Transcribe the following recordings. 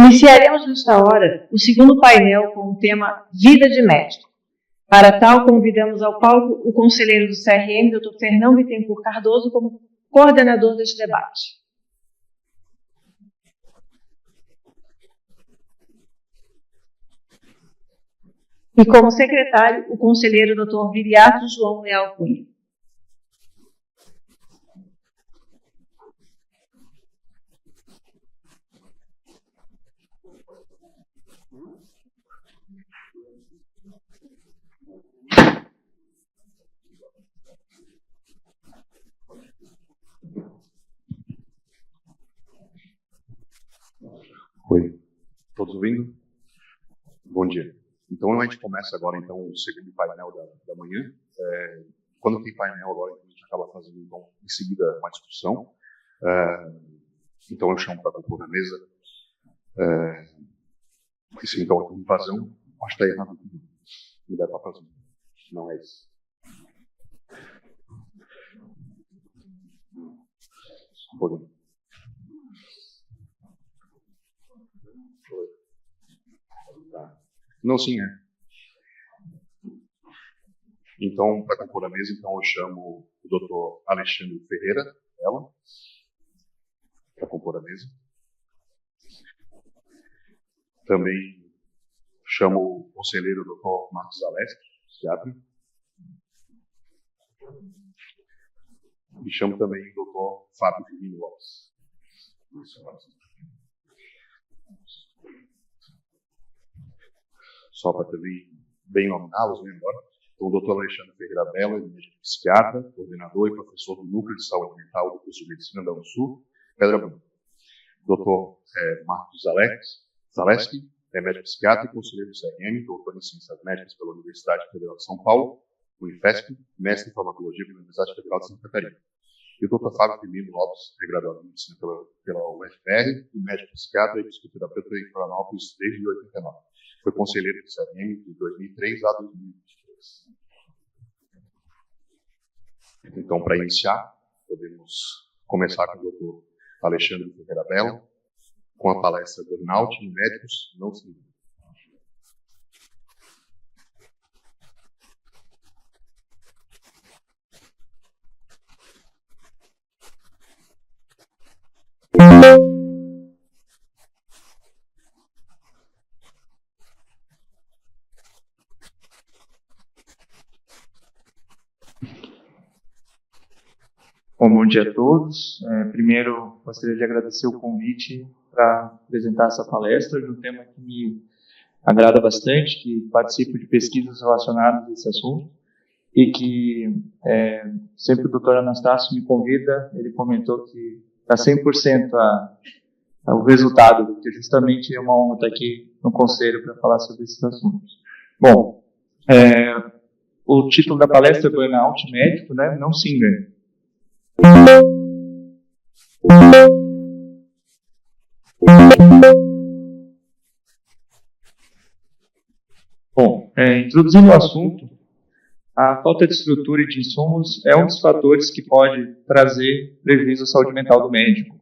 Iniciaremos nesta hora o segundo painel com o tema Vida de Médico. Para tal, convidamos ao palco o conselheiro do CRM, Dr. Fernão Bittencourt Cardoso, como coordenador deste debate. E como secretário, o conselheiro Dr. Viriato João Leal Cunha. Oi, todos ouvindo? Bom dia. Então a gente começa agora então o segundo painel da manhã. Quando tem painel agora, a gente acaba fazendo então, em seguida uma discussão. Então eu chamo para compor na mesa. Isso então é invasão. Acho que está errado. Me dá para fazer. Não é isso. Só um pouquinho. Tá. Não, sim, é. Então, para compor a mesa, então, eu chamo o Dr. Alexandre Ferreira, ela, para compor a mesa. Também chamo o conselheiro Dr. Marcos Zaleski, psiquiatra. E chamo também o Dr. Fábio Firmino Lopes. Só para também bem nominá-los, né, agora. Então, o Dr. Alexandre Ferreira Bela, médico psiquiatra, coordenador e professor do Núcleo de Saúde Mental do curso de Medicina da UNSUR, Pedra Branca. Dr. Marcos Zaleski, médico psiquiatra e conselheiro do CRM, doutor em Ciências Médicas pela Universidade Federal de São Paulo, Unifesp, mestre em Farmacologia pela Universidade Federal de Santa Catarina. E o Dr. Fábio Firmino Lopes, graduado em Medicina pela UFR, e médico psiquiatra e psicoterapeuta em Florianópolis desde 1989. Foi conselheiro do CRM de 2003 a 2023. Então, para iniciar, podemos começar com o Dr. Alexandre Ferreira Bela, com a palestra Burnout em Médicos Não Civis. Bom dia a todos. Primeiro, gostaria de agradecer o convite para apresentar essa palestra de um tema que me agrada bastante, que participo de pesquisas relacionadas a esse assunto e que sempre o Dr. Anastácio me convida, ele comentou que está 100% o resultado, porque justamente é uma honra estar aqui no Conselho para falar sobre esses assuntos. Bom, o título da palestra é Burnout Médico, né? Não se engane. Bom, introduzindo o assunto, a falta de estrutura e de insumos é um dos fatores que pode trazer prejuízo à saúde mental do médico.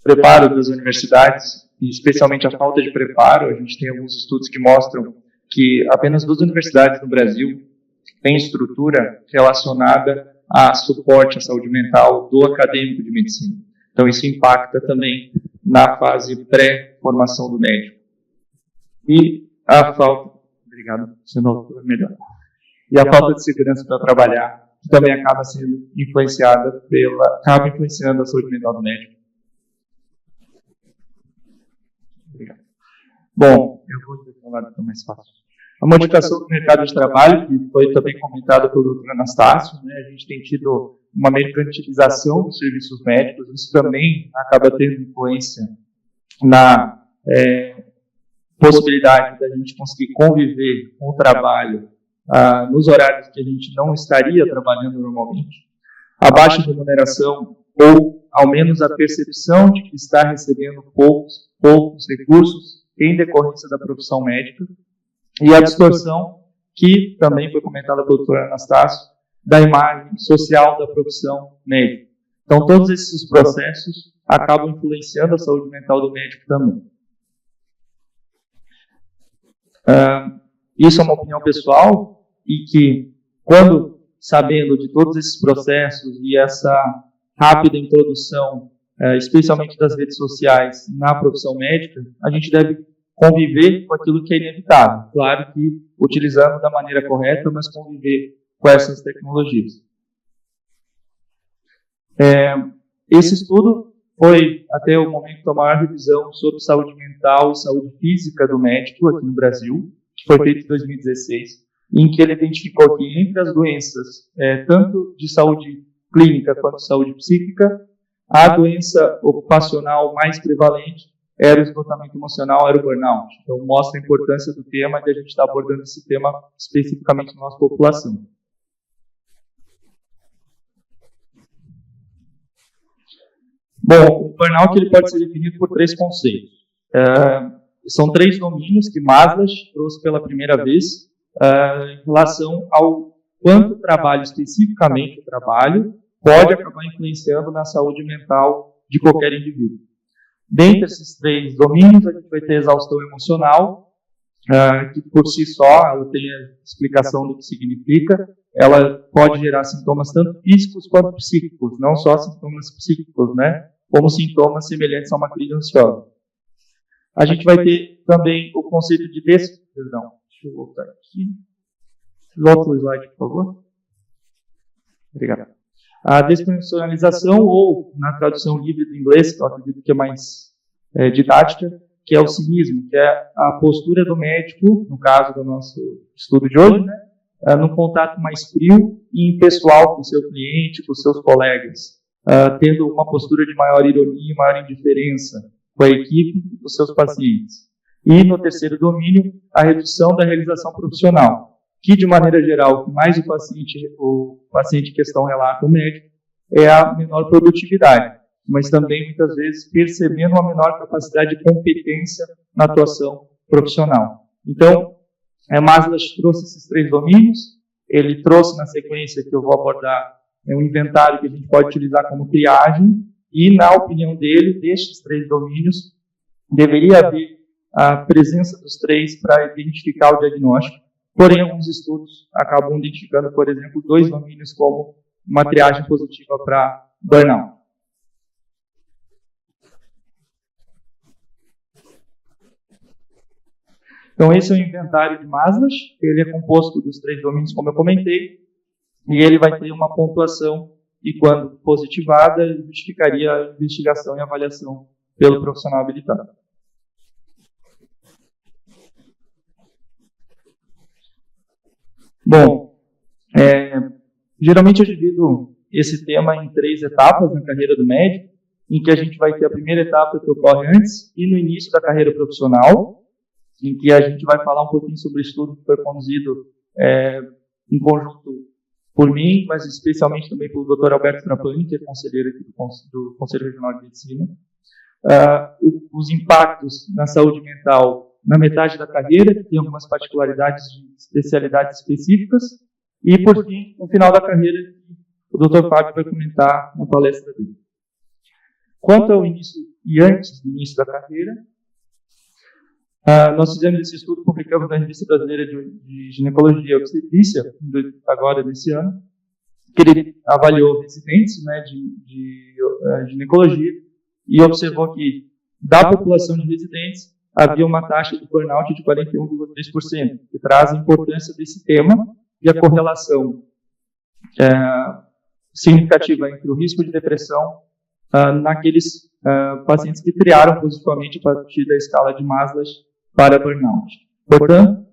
Preparo das universidades, e especialmente a falta de preparo, a gente tem alguns estudos que mostram que apenas 2 universidades no Brasil têm estrutura relacionada a suporte à saúde mental do acadêmico de medicina. Então, isso impacta também na fase pré-formação do médico. E a falta... Obrigado, senão melhor. E a falta de segurança para trabalhar, que também acaba sendo influenciada acaba influenciando a saúde mental do médico. Obrigado. Bom, eu vou ter falado que é mais fácil. A modificação do mercado de trabalho, que foi também comentada pelo Dr. Anastácio, né, a gente tem tido uma mercantilização dos serviços médicos, isso também acaba tendo influência na possibilidade da gente conseguir conviver com o trabalho nos horários que a gente não estaria trabalhando normalmente. A baixa remuneração, ou ao menos a percepção de que está recebendo poucos recursos em decorrência da profissão médica, e a distorção, que também foi comentada pelo Dr. Anastácio, da imagem social da profissão médica. Então, todos esses processos acabam influenciando a saúde mental do médico também. Isso é uma opinião pessoal e que, quando sabendo de todos esses processos e essa rápida introdução, especialmente das redes sociais, na profissão médica, a gente deve conviver com aquilo que é inevitável. Claro que utilizando da maneira correta, mas conviver com essas tecnologias. Esse estudo foi, até o momento, a maior revisão sobre saúde mental e saúde física do médico aqui no Brasil, que foi feito em 2016, em que ele identificou que entre as doenças, tanto de saúde clínica quanto de saúde psíquica, a doença ocupacional mais prevalente era o esgotamento emocional, era o burnout. Então, mostra a importância do tema e a gente está abordando esse tema especificamente na nossa população. Bom, o burnout ele pode ser definido por 3 conceitos. São 3 domínios que Maslow trouxe pela primeira vez em relação ao quanto o trabalho, especificamente o trabalho, pode acabar influenciando na saúde mental de qualquer indivíduo. Dentre esses 3 domínios, a gente vai ter a exaustão emocional, que por si só, ela tem a explicação do que significa, ela pode gerar sintomas tanto físicos quanto psíquicos, não só sintomas psíquicos, né, como sintomas semelhantes a uma crise ansiosa. A gente vai ter também o conceito de deixa eu voltar aqui. Volta o slide, por favor. Obrigado. A despersonalização, ou na tradução livre do inglês, que eu acredito que é mais didática, que é o cinismo, que é a postura do médico, no caso do nosso estudo de hoje, né, num contato mais frio e impessoal com o seu cliente, com os seus colegas, tendo uma postura de maior ironia e maior indiferença com a equipe e com os seus pacientes. E, no terceiro domínio, a redução da realização profissional, que, de maneira geral, o que mais o paciente em questão relata ao médico é a menor produtividade, mas também, muitas vezes, percebendo uma menor capacidade de competência na atuação profissional. Então, Maslow trouxe esses 3 domínios, ele trouxe na sequência que eu vou abordar um inventário que a gente pode utilizar como triagem, e, na opinião dele, destes 3 domínios, deveria haver a presença dos 3 para identificar o diagnóstico. Porém, alguns estudos acabam identificando, por exemplo, 2 domínios como uma triagem positiva para burnout. Então, esse é o inventário de Maslow. Ele é composto dos 3 domínios, como eu comentei, e ele vai ter uma pontuação e, quando positivada, justificaria a investigação e avaliação pelo profissional habilitado. Bom, geralmente eu divido esse tema em 3 etapas na carreira do médico, em que a gente vai ter a primeira etapa que ocorre antes e no início da carreira profissional, em que a gente vai falar um pouquinho sobre o estudo que foi conduzido em conjunto por mim, mas especialmente também pelo Dr. Alberto Trapani, que é conselheiro aqui do Conselho Regional de Medicina. Os impactos na saúde mental na metade da carreira, que tem algumas particularidades de especialidades específicas, e, por fim, no final da carreira, o Dr. Fábio vai comentar na palestra dele. Quanto ao início e antes do início da carreira, nós fizemos esse estudo, publicamos na Revista Brasileira de Ginecologia e Obstetrícia, agora nesse ano, que ele avaliou residentes, né, de ginecologia e observou que, da população de residentes, havia uma taxa de burnout de 41,3%, que traz a importância desse tema e a correlação significativa entre o risco de depressão naqueles pacientes que triaram positivamente a partir da escala de Maslow para burnout. Portanto,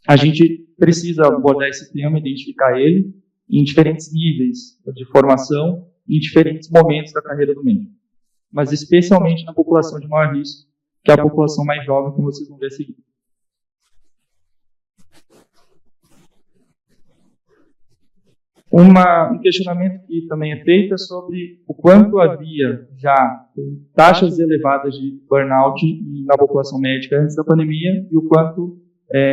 a gente precisa abordar esse tema, identificar ele em diferentes níveis de formação, em diferentes momentos da carreira do médico, mas especialmente na população de maior risco, que é a população mais jovem, como vocês vão ver a seguir. Um questionamento que também é feito é sobre o quanto havia já taxas elevadas de burnout na população médica antes da pandemia e o quanto,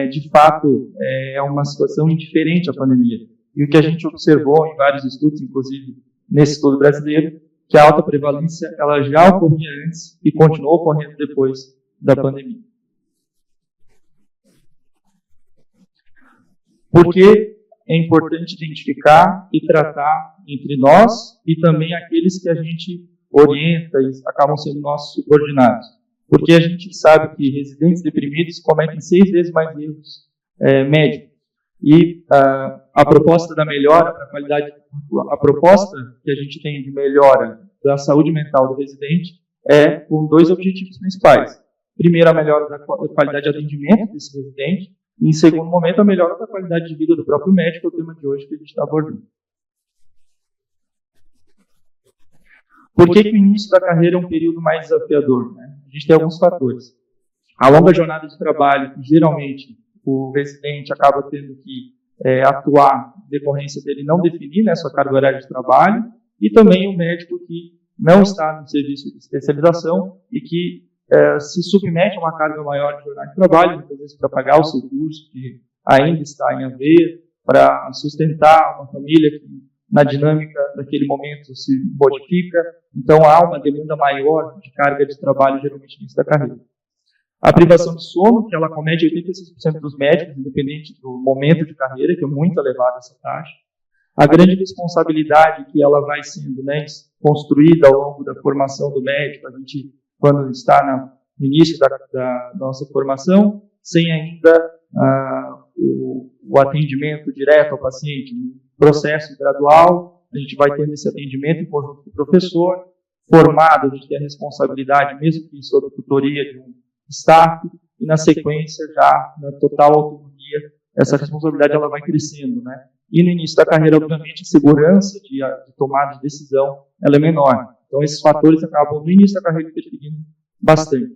de fato, é uma situação indiferente à pandemia. E o que a gente observou em vários estudos, inclusive nesse estudo brasileiro, que a alta prevalência ela já ocorria antes e continuou ocorrendo depois da pandemia. Porque é importante identificar e tratar entre nós e também aqueles que a gente orienta e acabam sendo nossos subordinados. Porque a gente sabe que residentes deprimidos cometem 6 vezes mais erros médicos. E a proposta da melhora da qualidade, a proposta que a gente tem de melhora da saúde mental do residente é com 2 objetivos principais. Primeiro, a melhora da qualidade de atendimento desse residente. E, em segundo momento, a melhora da qualidade de vida do próprio médico, é o tema de hoje que a gente está abordando. Por que o início da carreira é um período mais desafiador? Né? A gente tem alguns fatores. A longa jornada de trabalho, que geralmente o residente acaba tendo que atuar em decorrência dele não definir, né, sua carga horária de trabalho, e também o médico que não está no serviço de especialização e que se submete a uma carga maior de jornada de trabalho, muitas vezes para pagar o seu curso, que ainda está em haver, para sustentar uma família que, na dinâmica daquele momento, se modifica. Então, há uma demanda maior de carga de trabalho, geralmente, no início da carreira. A privação de sono, que ela comete 86% dos médicos, independente do momento de carreira, que é muito elevada essa taxa. A grande responsabilidade que ela vai sendo, né, construída ao longo da formação do médico, a gente, quando está no início da nossa formação, sem ainda o atendimento direto ao paciente, um processo gradual, a gente vai tendo esse atendimento em conjunto com o professor, formado, a gente tem a responsabilidade, mesmo que sob a tutoria de um staff, e na sequência, já na total autonomia, essa responsabilidade ela vai crescendo, né? E no início da carreira, obviamente, a segurança de tomada de decisão ela é menor. Então, esses fatores acabam no início da carreira interferindo bastante.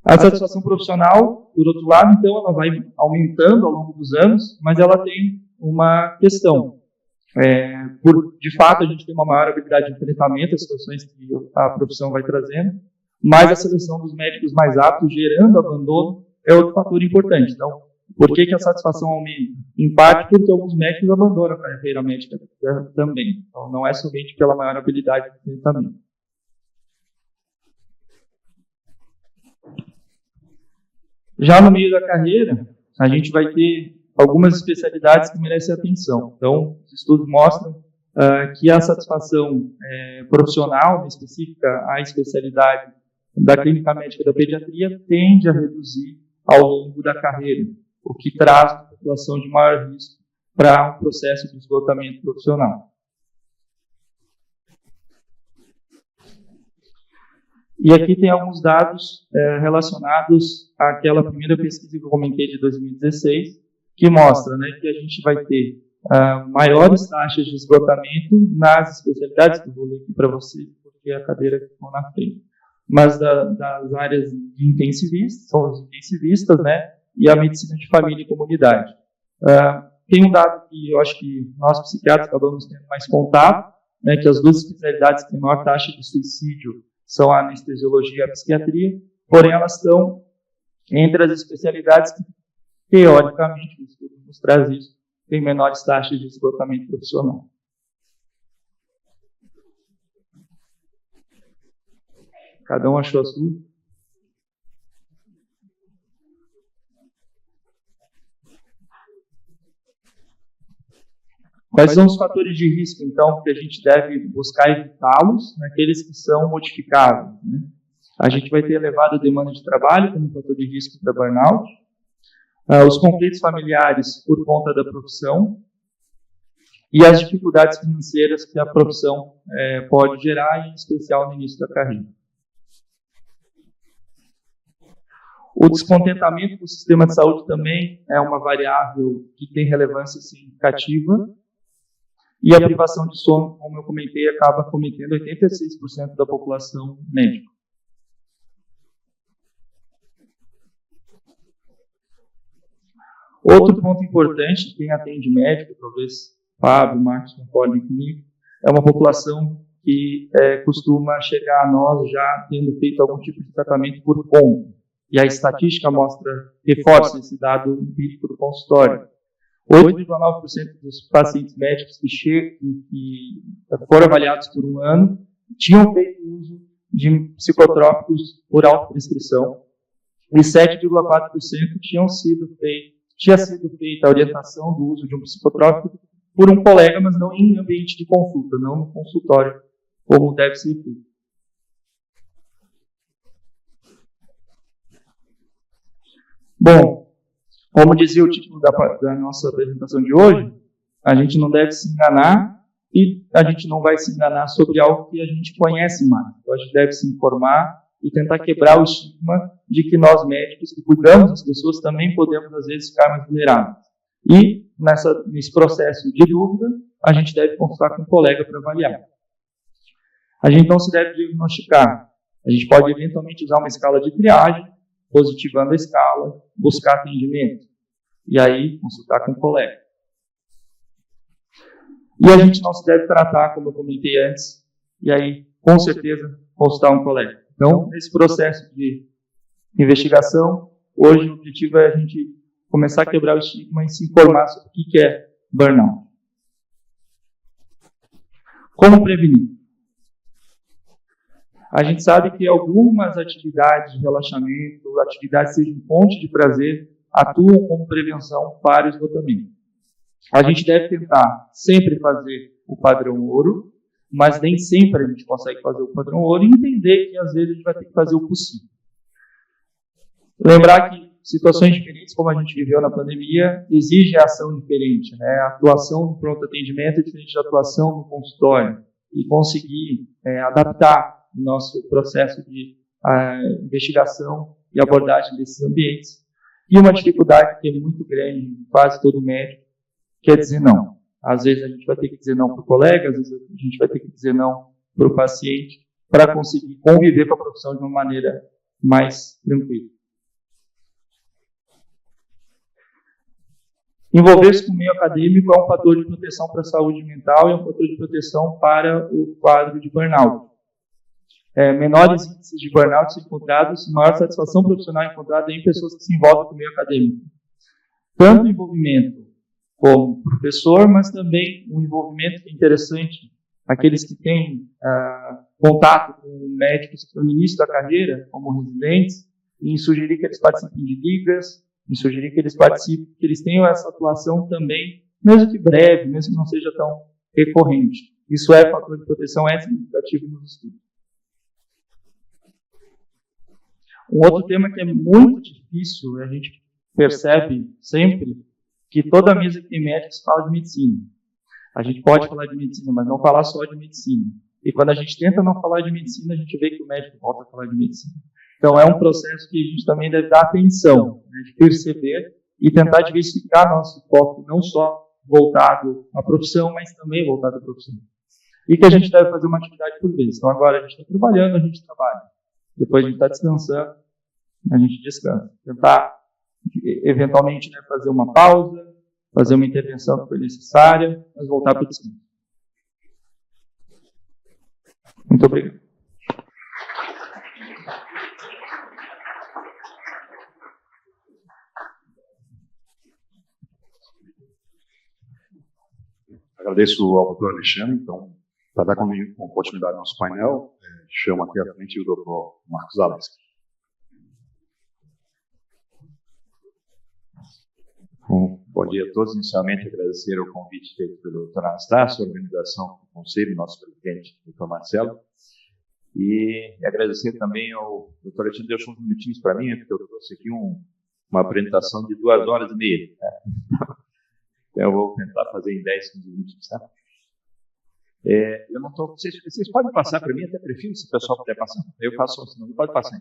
A satisfação profissional, por outro lado, então, ela vai aumentando ao longo dos anos, mas ela tem uma questão. De fato, a gente tem uma maior habilidade de enfrentamento às situações que a profissão vai trazendo, mas a seleção dos médicos mais aptos, gerando abandono, é outro fator importante. Então, por que a satisfação aumenta? Em parte porque alguns médicos abandonam a carreira médica também. Então, não é somente pela maior habilidade de enfrentamento. Já no meio da carreira, a gente vai ter algumas especialidades que merecem atenção. Então, os estudos mostram que a satisfação profissional, específica à especialidade da clínica médica da pediatria, tende a reduzir ao longo da carreira, o que traz uma população de maior risco para um processo de esgotamento profissional. E aqui tem alguns dados relacionados àquela primeira pesquisa que eu comentei de 2016, que mostra, né, que a gente vai ter maiores taxas de esgotamento nas especialidades, que eu vou ler aqui para vocês, porque a cadeira ficou na frente, mas das áreas de intensivistas, são os intensivistas, né, e a medicina de família e comunidade. Tem um dado que eu acho que nós psiquiatras acabamos tendo mais contato, né, que as 2 especialidades que têm maior taxa de suicídio são a anestesiologia e a psiquiatria, porém elas estão entre as especialidades que, teoricamente, o estudo nos traz isso, têm menores taxas de esgotamento profissional. Cada um achou a sua? Quais são os fatores de risco, então, que a gente deve buscar evitá-los naqueles que são modificáveis, né? A gente vai ter elevada demanda de trabalho como fator de risco para burnout, os conflitos familiares por conta da profissão e as dificuldades financeiras que a profissão pode gerar, em especial no início da carreira. O descontentamento com o sistema de saúde também é uma variável que tem relevância significativa. E a privação de sono, como eu comentei, acaba cometendo 86% da população médica. Outro ponto importante, quem atende médico, talvez Fábio, Marcos concordem comigo, é uma população que costuma chegar a nós já tendo feito algum tipo de tratamento por conta. E a estatística reforça esse dado empírico do consultório. 8,9% dos pacientes médicos que foram avaliados por um ano tinham feito uso de psicotrópicos por autoprescrição e 7,4% tinha sido feita a orientação do uso de um psicotrópico por um colega, mas não em ambiente de consulta, não no consultório, como deve ser feito. Bom, como dizia o título da nossa apresentação de hoje, a gente não deve se enganar e a gente não vai se enganar sobre algo que a gente conhece mais. Então, a gente deve se informar e tentar quebrar o estigma de que nós médicos que cuidamos das pessoas também podemos, às vezes, ficar mais vulneráveis. E, nesse processo de dúvida, a gente deve consultar com um colega para avaliar. A gente não se deve diagnosticar. A gente pode, eventualmente, usar uma escala de triagem, positivando a escala, buscar atendimento. E aí, consultar com um colega. E a gente não se deve tratar, como eu comentei antes, e aí, com certeza, consultar um colega. Então, nesse processo de investigação, hoje o objetivo é a gente começar a quebrar o estigma e se informar sobre o que é burnout. Como prevenir? A gente sabe que algumas atividades de relaxamento, atividades que sejam fonte de prazer, atuam como prevenção para o esgotamento. A gente deve tentar sempre fazer o padrão ouro, mas nem sempre a gente consegue fazer o padrão ouro e entender que às vezes a gente vai ter que fazer o possível. Lembrar que situações diferentes, como a gente viveu na pandemia, exigem ação diferente. Né? A atuação no pronto atendimento é diferente da atuação no consultório. E conseguir adaptar o nosso processo de investigação e abordagem desses ambientes. E uma dificuldade que é muito grande em quase todo médico, que é dizer não. Às vezes a gente vai ter que dizer não para o colega, às vezes a gente vai ter que dizer não para o paciente, para conseguir conviver com a profissão de uma maneira mais tranquila. Envolver-se com o meio acadêmico é um fator de proteção para a saúde mental e é um fator de proteção para o quadro de burnout. Menores índices de burnout são encontrados, maior satisfação profissional encontrada em pessoas que se envolvem com o meio acadêmico. Tanto o envolvimento como professor, mas também um envolvimento que é interessante, aqueles que têm contato com médicos no início da carreira, como residentes, em sugerir que eles participem de ligas, em sugerir que eles participem, que eles tenham essa atuação também, mesmo que breve, mesmo que não seja tão recorrente. Isso é fator de proteção, é significativo nos estudos. Um outro tema que é muito difícil, a gente percebe sempre, que toda mesa que tem médicos fala de medicina. A gente pode falar de medicina, mas não falar só de medicina. E quando a gente tenta não falar de medicina, a gente vê que o médico volta a falar de medicina. Então, é um processo que a gente também deve dar atenção, né, de perceber e tentar diversificar nosso foco, não só voltado à profissão, mas também voltado à profissão. E que a gente deve fazer uma atividade por vez. Então, agora a gente está trabalhando, a gente trabalha. Depois a gente está descansando, a gente descansa. Tentar, eventualmente, né, fazer uma pausa, fazer uma intervenção que foi necessária, mas voltar para o descanso. Muito obrigado. Agradeço ao doutor Alexandre. Então, para dar continuidade ao nosso painel, chamo aqui à frente o doutor Marcos Zaleski. Bom dia a todos. Inicialmente, agradecer o convite feito pelo Dr. Anastácio, a organização do Conselho, nosso presidente, Dr. Marcelo, e agradecer também ao Dr. Alexandre. Deixa uns minutinhos para mim, porque eu trouxe aqui uma apresentação de 2 horas e meia. Então, eu vou tentar fazer em 10, 15 minutos, tá? Eu não estou... Vocês podem passar para mim, até prefiro, se o pessoal puder passar. Eu faço assim, não pode passar.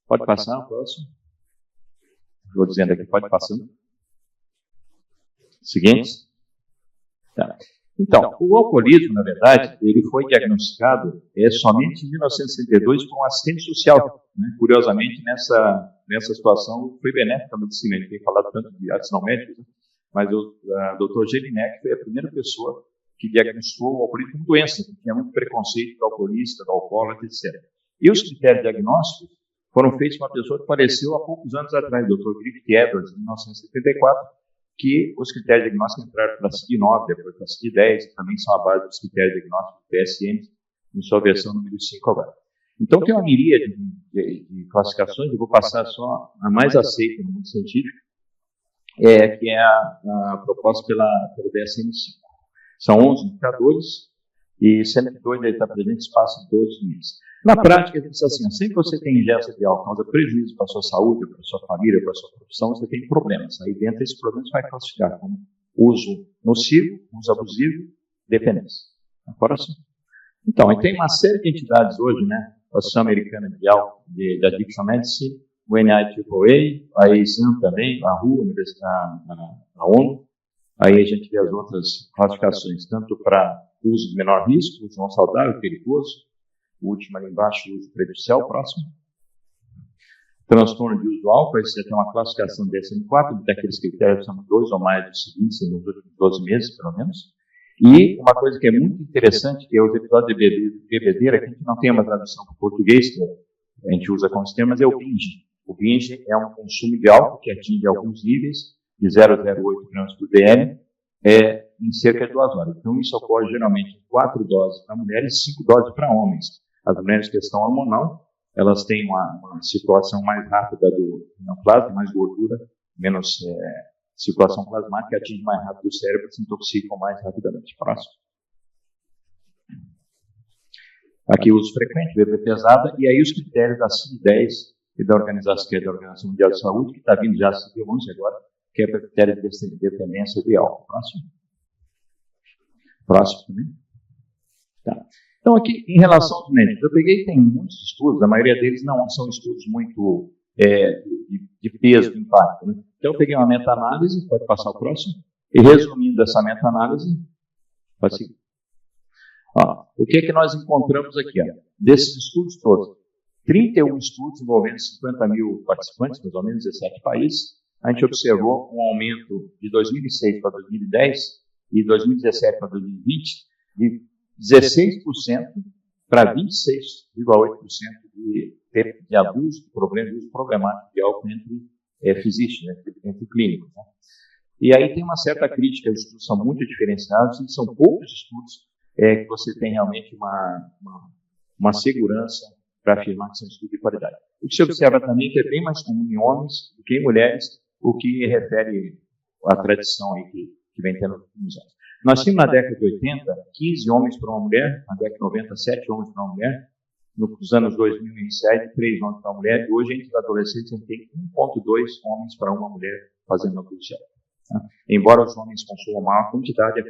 Pode passar, o próximo. Vou dizendo aqui, pode passar. Seguinte. Tá. Então, o alcoolismo, na verdade, ele foi diagnosticado somente em 1962 por um assistente social. Né? Curiosamente, nessa situação, foi benéfica a medicina. Ele tem falado tanto de adicional médico, né? Mas o Dr. Jelinek foi a primeira pessoa que diagnosticou o alcoolismo como doença, que tinha muito preconceito do alcoolista, do alcoólatra, etc. E os critérios diagnósticos foram feitos com uma pessoa que faleceu há poucos anos atrás, o Dr. Griffith Edwards, em 1974, que os critérios diagnósticos entraram para a CID-9, depois para a CID-10, que também são a base dos critérios diagnósticos do PSM, em sua versão número 5 agora. Então, tem uma miríade de classificações, eu vou passar só a mais aceita no mundo científico, que é a proposta pelo DSM-5. São 11 indicadores, e sendo que 2 está presente espaço de todos os níveis. Na prática, ele diz assim, sempre que você tem ingesta de álcool, causa prejuízo para a sua saúde, para a sua família, para a sua profissão, você tem problemas. Aí dentro desses problemas vai classificar como uso nocivo, uso abusivo, dependência. Agora sim. Então, aí tem uma série de entidades hoje, né? A Associação Americana de Addiction Medicine, o NIAAA, a ESAM também, a RU, a ONU. Aí a gente vê as outras classificações, tanto para uso de menor risco, uso não saudável, perigoso, o último ali embaixo, uso prejudicial, próximo. Transtorno de uso do álcool, aí você tem uma classificação DSM-4, daqueles critérios que são 2 ou mais dos seguintes, nos últimos 12 meses, pelo menos. E uma coisa que é muito interessante, que é os episódios de bebedeira, que a gente não tem uma tradução para o português, que a gente usa como sistema, mas é o binge. O binge é um consumo de álcool que atinge alguns níveis, de 0,08 gramas por dl, em cerca de 2 horas. Então, isso ocorre geralmente em 4 doses para mulheres e 5 doses para homens. As mulheres que estão hormonal, elas têm uma circulação mais rápida do plasma, mais gordura, menos circulação plasmática, atinge mais rápido o cérebro, se intoxicam mais rapidamente. Próximo. Aqui o uso frequente, bebê pesada, e aí os critérios da CID-10 e da Organização, que é da Organização Mundial de Saúde, que está vindo já a CID-11 agora, que é para critério de dependência de álcool. Próximo. Próximo também. Tá. Então, aqui, em relação aos médicos, eu peguei, tem muitos estudos, a maioria deles não são estudos muito de peso, de impacto. Né? Então, eu peguei uma meta-análise, pode passar o próximo, e resumindo essa meta-análise, pode seguir. O que é que nós encontramos aqui? Desses estudos todos, 31 estudos envolvendo 50 mil participantes, mais ou menos 17 países, a gente observou um aumento de 2006 para 2010 e 2017 para 2020 de 16% para 26,8% de abuso, de problema de uso problemático de álcool entre physicians, entre clínicos. Né? E aí tem uma certa crítica, os estudos são muito diferenciados e são poucos estudos que você tem realmente uma segurança para afirmar que são estudos de qualidade. O que se observa também é que é bem mais comum em homens do que em mulheres, o que refere à tradição aí que vem tendo nos últimos anos. Nós tínhamos na década de 80, 15 homens para uma mulher, na década de 90, 7 homens para uma mulher, nos anos 2000 iniciais, 3 homens para uma mulher, e hoje entre os adolescentes a gente tem 1,2 homens para uma mulher fazendo abuso de álcool. Tá? Embora os homens consumam maior quantidade,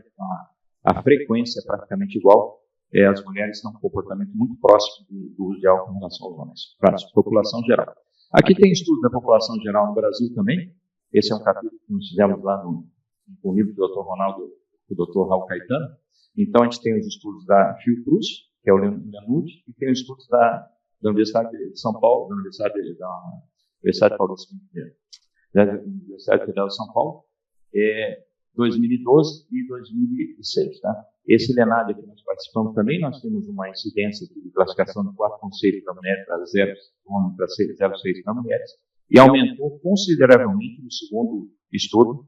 a frequência é praticamente igual, as mulheres têm um comportamento muito próximo do uso de álcool em relação aos homens. Para a população geral. Aqui tem estudo da população geral no Brasil também. Esse é um capítulo que nós fizemos lá no livro do Dr. Ronaldo, do Dr. Raul Caetano. Então, a gente tem os estudos da Fiocruz, que é o Lenud, e tem os estudos da Universidade de São Paulo, da Universidade Paulista, da Universidade Federal de São Paulo, 2012 e 2006. Tá? Esse LENAD que nós participamos também, nós temos uma incidência de classificação de 4,6 para mulheres, para 0,6 para mulheres, e aumentou consideravelmente no segundo estudo,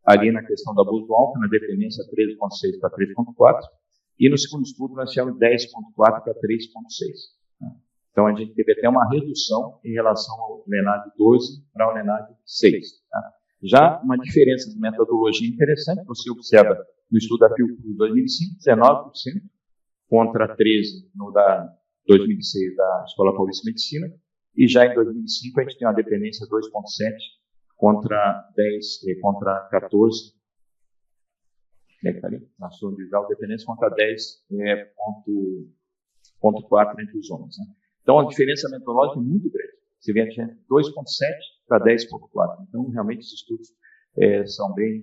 ali na questão do abuso do álcool, na dependência 13,6 para 3,4, e no segundo estudo nós tivemos 10,4 para 3,6. Tá? Então a gente teve até uma redução em relação ao LENAD 12 para o LENAD 6. Tá? Já uma diferença de metodologia interessante, você observa no estudo da Fiocruz 2005, 19%, contra 13% no da 2006 da Escola Paulista de Medicina, e já em 2005 a gente tem uma dependência 2,7 contra 14, na sua individual dependência contra 10,4 entre os homens. Né? Então a diferença metodológica é muito grande. Você vê a gente 2,7 para 10,4. Então, realmente, esses estudos são bem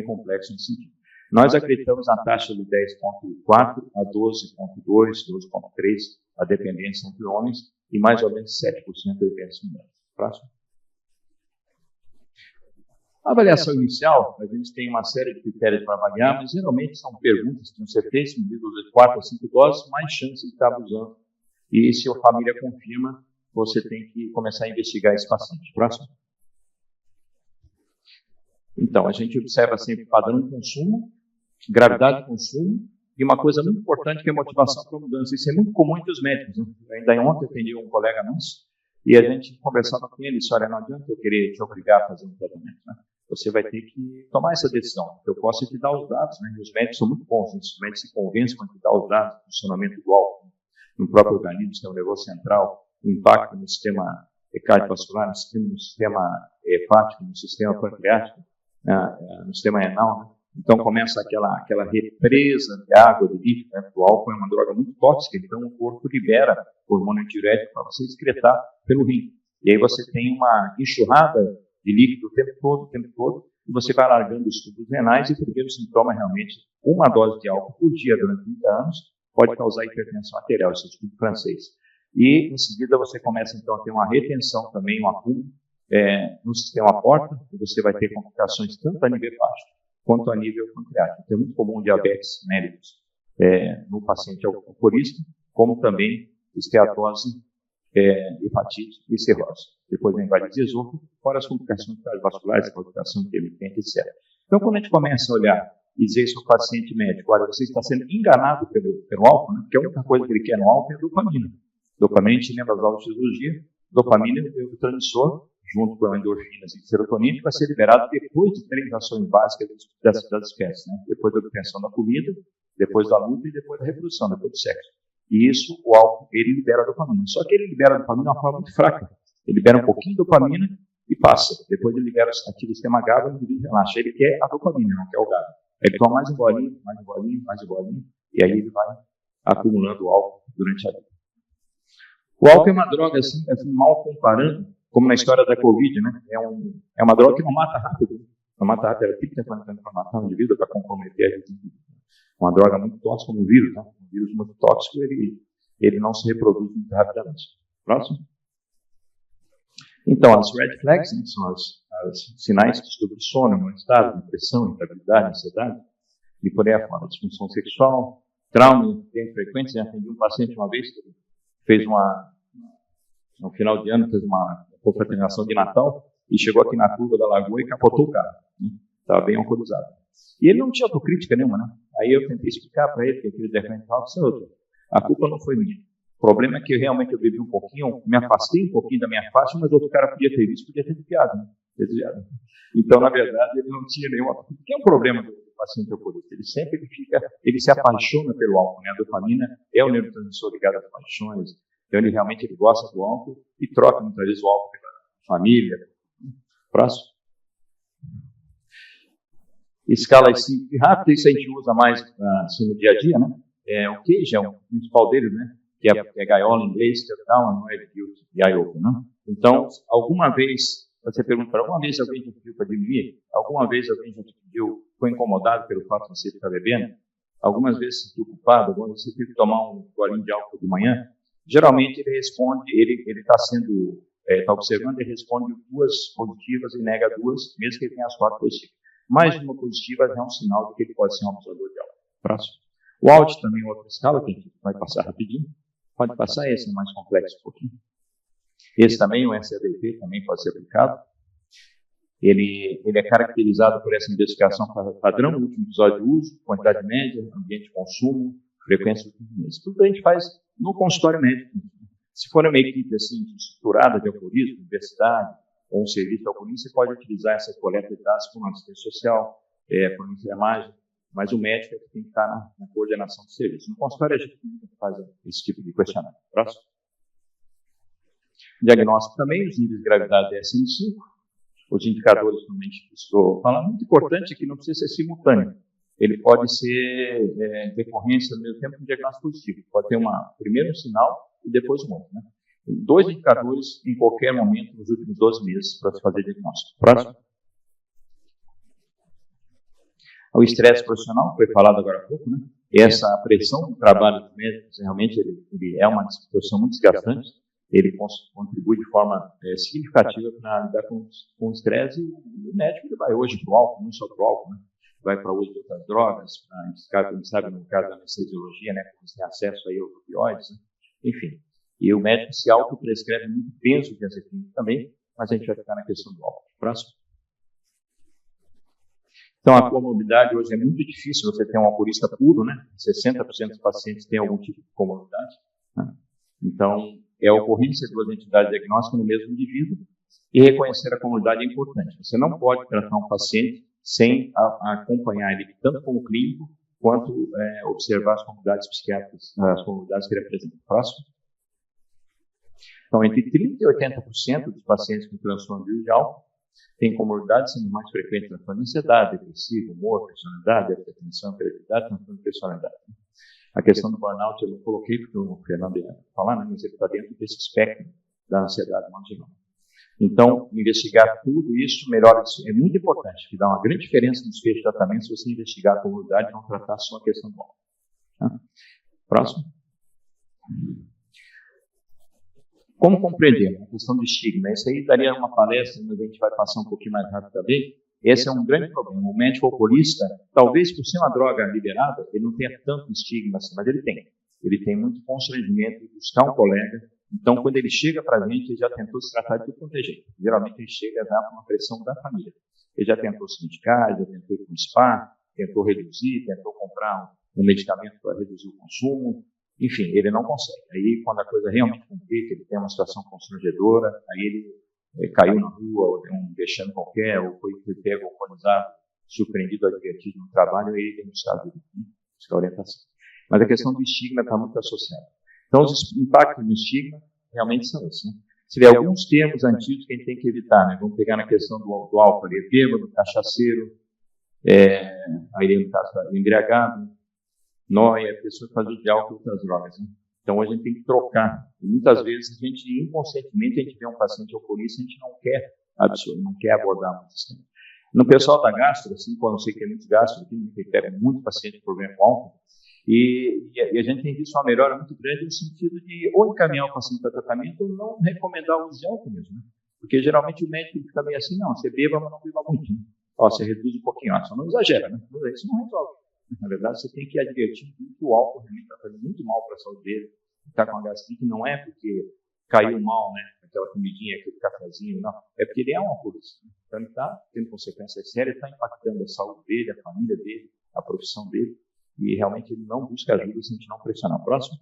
complexos nesse sentido. Nós acreditamos na taxa de 10,4 a 12,2, 12,3 a dependência entre homens e mais ou menos 7% da dependência em mulheres. Próximo. A avaliação inicial, a gente tem uma série de critérios para avaliar, mas geralmente são perguntas que vão ser feitas, medidas de 4 a 5 doses, mais chance de estar abusando. E se a família confirma, você tem que começar a investigar esse paciente. Próximo. Então, a gente observa sempre padrão de consumo, gravidade de consumo, e uma coisa muito importante que é a motivação para a mudança. Isso é muito comum entre os médicos. Né? Ainda ontem eu atendi um colega nosso, e a gente conversava com ele, disse, olha, não adianta eu querer te obrigar a fazer um tratamento, né? Você vai ter que tomar essa decisão. Eu posso te dar os dados, né? E os médicos são muito bons nisso. Os médicos se convencem quando te dá os dados do funcionamento do álcool no próprio organismo, no sistema nervoso central, o impacto no sistema cardiovascular, no sistema hepático, no sistema pancreático, no sistema renal, né? Então começa aquela represa de água, de líquido, né? O álcool é uma droga muito tóxica, então o corpo libera hormônio diurético para você excretar pelo rim. E aí você tem uma enxurrada de líquido o tempo todo, e você vai largando os tubos renais, e o primeiro sintoma é realmente uma dose de álcool por dia durante 30 anos pode causar hipertensão arterial, esse é o estudo francês. E, em seguida, você começa, então, a ter uma retenção também, um acúmulo no sistema porta, e você vai ter complicações tanto a nível hepático quanto a nível pancreático. Então, é muito comum diabetes mellitus no paciente alcoolista, como também esteatose, hepatite e cirrose. Depois vem invalidez esôfago, fora as complicações cardiovasculares, complicação intermitente, etc. Então, quando a gente começa a olhar e dizer isso ao paciente médico, olha, você está sendo enganado pelo álcool, né? Porque a única coisa que ele quer no álcool é a dopamina. Dopamina, a gente lembra das aulas de fisiologia, dopamina é o transmissor, junto com endorfinas e serotonina, que vai ser liberado depois de 3 ações básicas das espécies, né? Depois da obtenção da comida, depois da luta e depois da reprodução, depois do sexo. E isso, o álcool, ele libera a dopamina. Só que ele libera a dopamina de uma forma muito fraca. Ele libera um pouquinho de dopamina e passa. Depois ele libera o sistema GABA e o indivíduo relaxa. Ele quer a dopamina, não quer o GABA. Ele toma mais um bolinho, mais um bolinho, mais um bolinho, e aí ele vai acumulando o álcool durante a vida. O álcool é uma droga, assim mal comparando, como na história da Covid, né? É uma droga que não mata rápido. Não mata rápido, era 30 anos para matar um indivíduo, para comprometer a vida. Uma droga muito tóxica como um vírus, né? Um vírus muito tóxico, ele não se reproduz muito rapidamente. Próximo. Então, as red flags, né, são os sinais de distúrbio de sono, mal-estar, depressão, irritabilidade, ansiedade, e por aí afora. Disfunção sexual, trauma, bem frequente. Eu atendi um paciente uma vez que fez no final de ano, fez uma confraternização de Natal, e chegou aqui na curva da lagoa e capotou o carro. Estava bem alcoolizado. E ele não tinha autocrítica nenhuma, né? Aí eu tentei explicar para ele que aquele decreto a culpa não foi minha. O problema é que realmente eu bebi um pouquinho, me afastei um pouquinho da minha faixa, mas outro cara podia ter visto, podia ter desviado, né? Então, na verdade, ele não tinha nenhuma. O que é um problema do paciente alcoolista? Ele se apaixona pelo álcool, né? A dopamina é o neurotransmissor ligado às paixões. Então, ele gosta do álcool e troca muitas vezes o álcool pela família. Próximo. Escalas simples e rápidas, isso a gente usa mais assim, no dia a dia, né? O cage é o principal deles, né? Que é gaiola em inglês, que é down, não é guilt e eye-open, né? Então, alguma vez, você pergunta, alguma vez alguém já pediu para diminuir? Alguma vez alguém já te pediu, foi incomodado pelo fato de você estar bebendo? Algumas vezes se preocupado, alguma vez você teve que tomar um golinho de álcool de manhã? Geralmente ele responde, ele está observando, ele responde 2 positivas e nega 2, mesmo que ele tenha as 4 positivas. Mais de uma positiva é um sinal de que ele pode ser um abusador de álcool. Próximo. O AUT também é outra escala, que a gente vai passar rapidinho. Pode passar, esse é mais complexo um pouquinho. Esse também, o SADP, também pode ser aplicado. Ele é caracterizado por essa identificação padrão, no último episódio de uso, quantidade média, ambiente de consumo, frequência de meses. Tudo a gente faz no consultório médico. Se for uma equipe assim, estruturada de alcoolismo, universidade, ou um serviço de alcoolismo, você pode utilizar essa coleta de dados por uma assistência social, por enfermagem, mas o médico é que tem que estar na coordenação do serviço. No consultório, a gente faz esse tipo de questionário. Próximo. Diagnóstico também, os níveis de gravidade DSM-5, os indicadores também que estou falando. Muito importante é que não precisa ser simultâneo. Ele pode ser decorrência ao mesmo tempo de um diagnóstico positivo. Pode ter primeiro um sinal e depois um outro, né? 2 indicadores em qualquer momento nos últimos 12 meses para se fazer diagnóstico. Próximo. O estresse profissional, foi falado agora há pouco, né? Essa pressão do trabalho dos médicos, realmente, ele é uma situação muito desgastante. Ele contribui de forma significativa para lidar com o estresse. E o médico ele vai hoje para o álcool, não só para o álcool, né? Vai para o uso de outras drogas, a gente sabe no caso da anestesiologia, né? Porque você tem acesso aí aos opioides, né? Enfim. E o médico se autoprescreve muito benzodiazepínico também, mas a gente vai ficar na questão do álcool. Próximo. Então, a comorbidade hoje é muito difícil você ter um oculista puro, né? 60% dos pacientes têm algum tipo de comorbidade, né? Então, é a ocorrência de duas entidades diagnósticas no mesmo indivíduo, e reconhecer a comorbidade é importante. Você não pode tratar um paciente sem acompanhar ele tanto como clínico, quanto observar as comorbidades psiquiátricas, as comorbidades que ele apresenta. Próximo. Então, entre 30% e 80% dos pacientes com transtorno de álcool têm comorbidades sendo mais frequentes na forma de ansiedade, depressivo, humor, personalidade, hipertensão, hiperatividade, transtorno de personalidade. A questão do burnout eu não coloquei porque o Fernando ia falar, né, mas ele está dentro desse espectro da ansiedade marginal. Então, investigar tudo isso melhora. É muito importante, que dá uma grande diferença no desfecho de tratamento se você investigar a comorbidade e não tratar só a questão do álcool. Tá? Próximo. Como compreender a questão do estigma? Isso aí daria uma palestra, mas a gente vai passar um pouquinho mais rápido também. Esse é um grande problema. O médico alcoolista, talvez por ser uma droga liberada, ele não tenha tanto estigma assim, mas ele tem. Ele tem muito constrangimento de buscar um colega. Então, quando ele chega para a gente, ele já tentou se tratar de tudo quanto é jeito. Geralmente ele chega já com uma pressão da família. Ele já tentou se medicar, já tentou ir para um spa, tentou reduzir, tentou comprar um medicamento para reduzir o consumo. Enfim, ele não consegue. Aí, quando a coisa realmente complica, ele tem uma situação constrangedora, aí ele caiu na rua, ou deu um vexame qualquer, ou foi pego, alcoolizado, surpreendido, advertido no trabalho, aí ele tem buscado orientação. Mas a questão do estigma está muito associada. Então, os impactos do estigma realmente são esses. Né? Se tiver alguns termos antigos que a gente tem que evitar, né? Vamos pegar na questão do álcool, ali, bêbado, cachaceiro, aí no caso do embriagado, nóia, pessoa que faz uso de álcool e outras drogas. Né? Então, a gente tem que trocar. E muitas vezes, a gente, inconscientemente, a gente vê um paciente alcoolista, a gente não quer absorver, não quer abordar muito isso. No pessoal da gastro, assim, quando eu sei que tem muitos gastro, que pega muito paciente com problema com álcool, e a gente tem visto uma melhora muito grande no sentido de ou encaminhar o paciente para tratamento ou não recomendar o uso de álcool mesmo. Né? Porque geralmente o médico fica meio assim, não, você beba, mas não beba muito. Né? Ó, você reduz um pouquinho, só não exagera, né? Isso não resolve. Na verdade, você tem que advertir que o álcool realmente está fazendo muito mal para a saúde dele. Está com a gastrite, não é porque caiu mal, né? Aquela comidinha, aquele cafezinho, não. É porque ele é um alcoolista. Né? Então, ele está tendo consequências sérias, está impactando a saúde dele, a família dele, a profissão dele. E realmente ele não busca ajuda se a gente não pressionar. Próximo.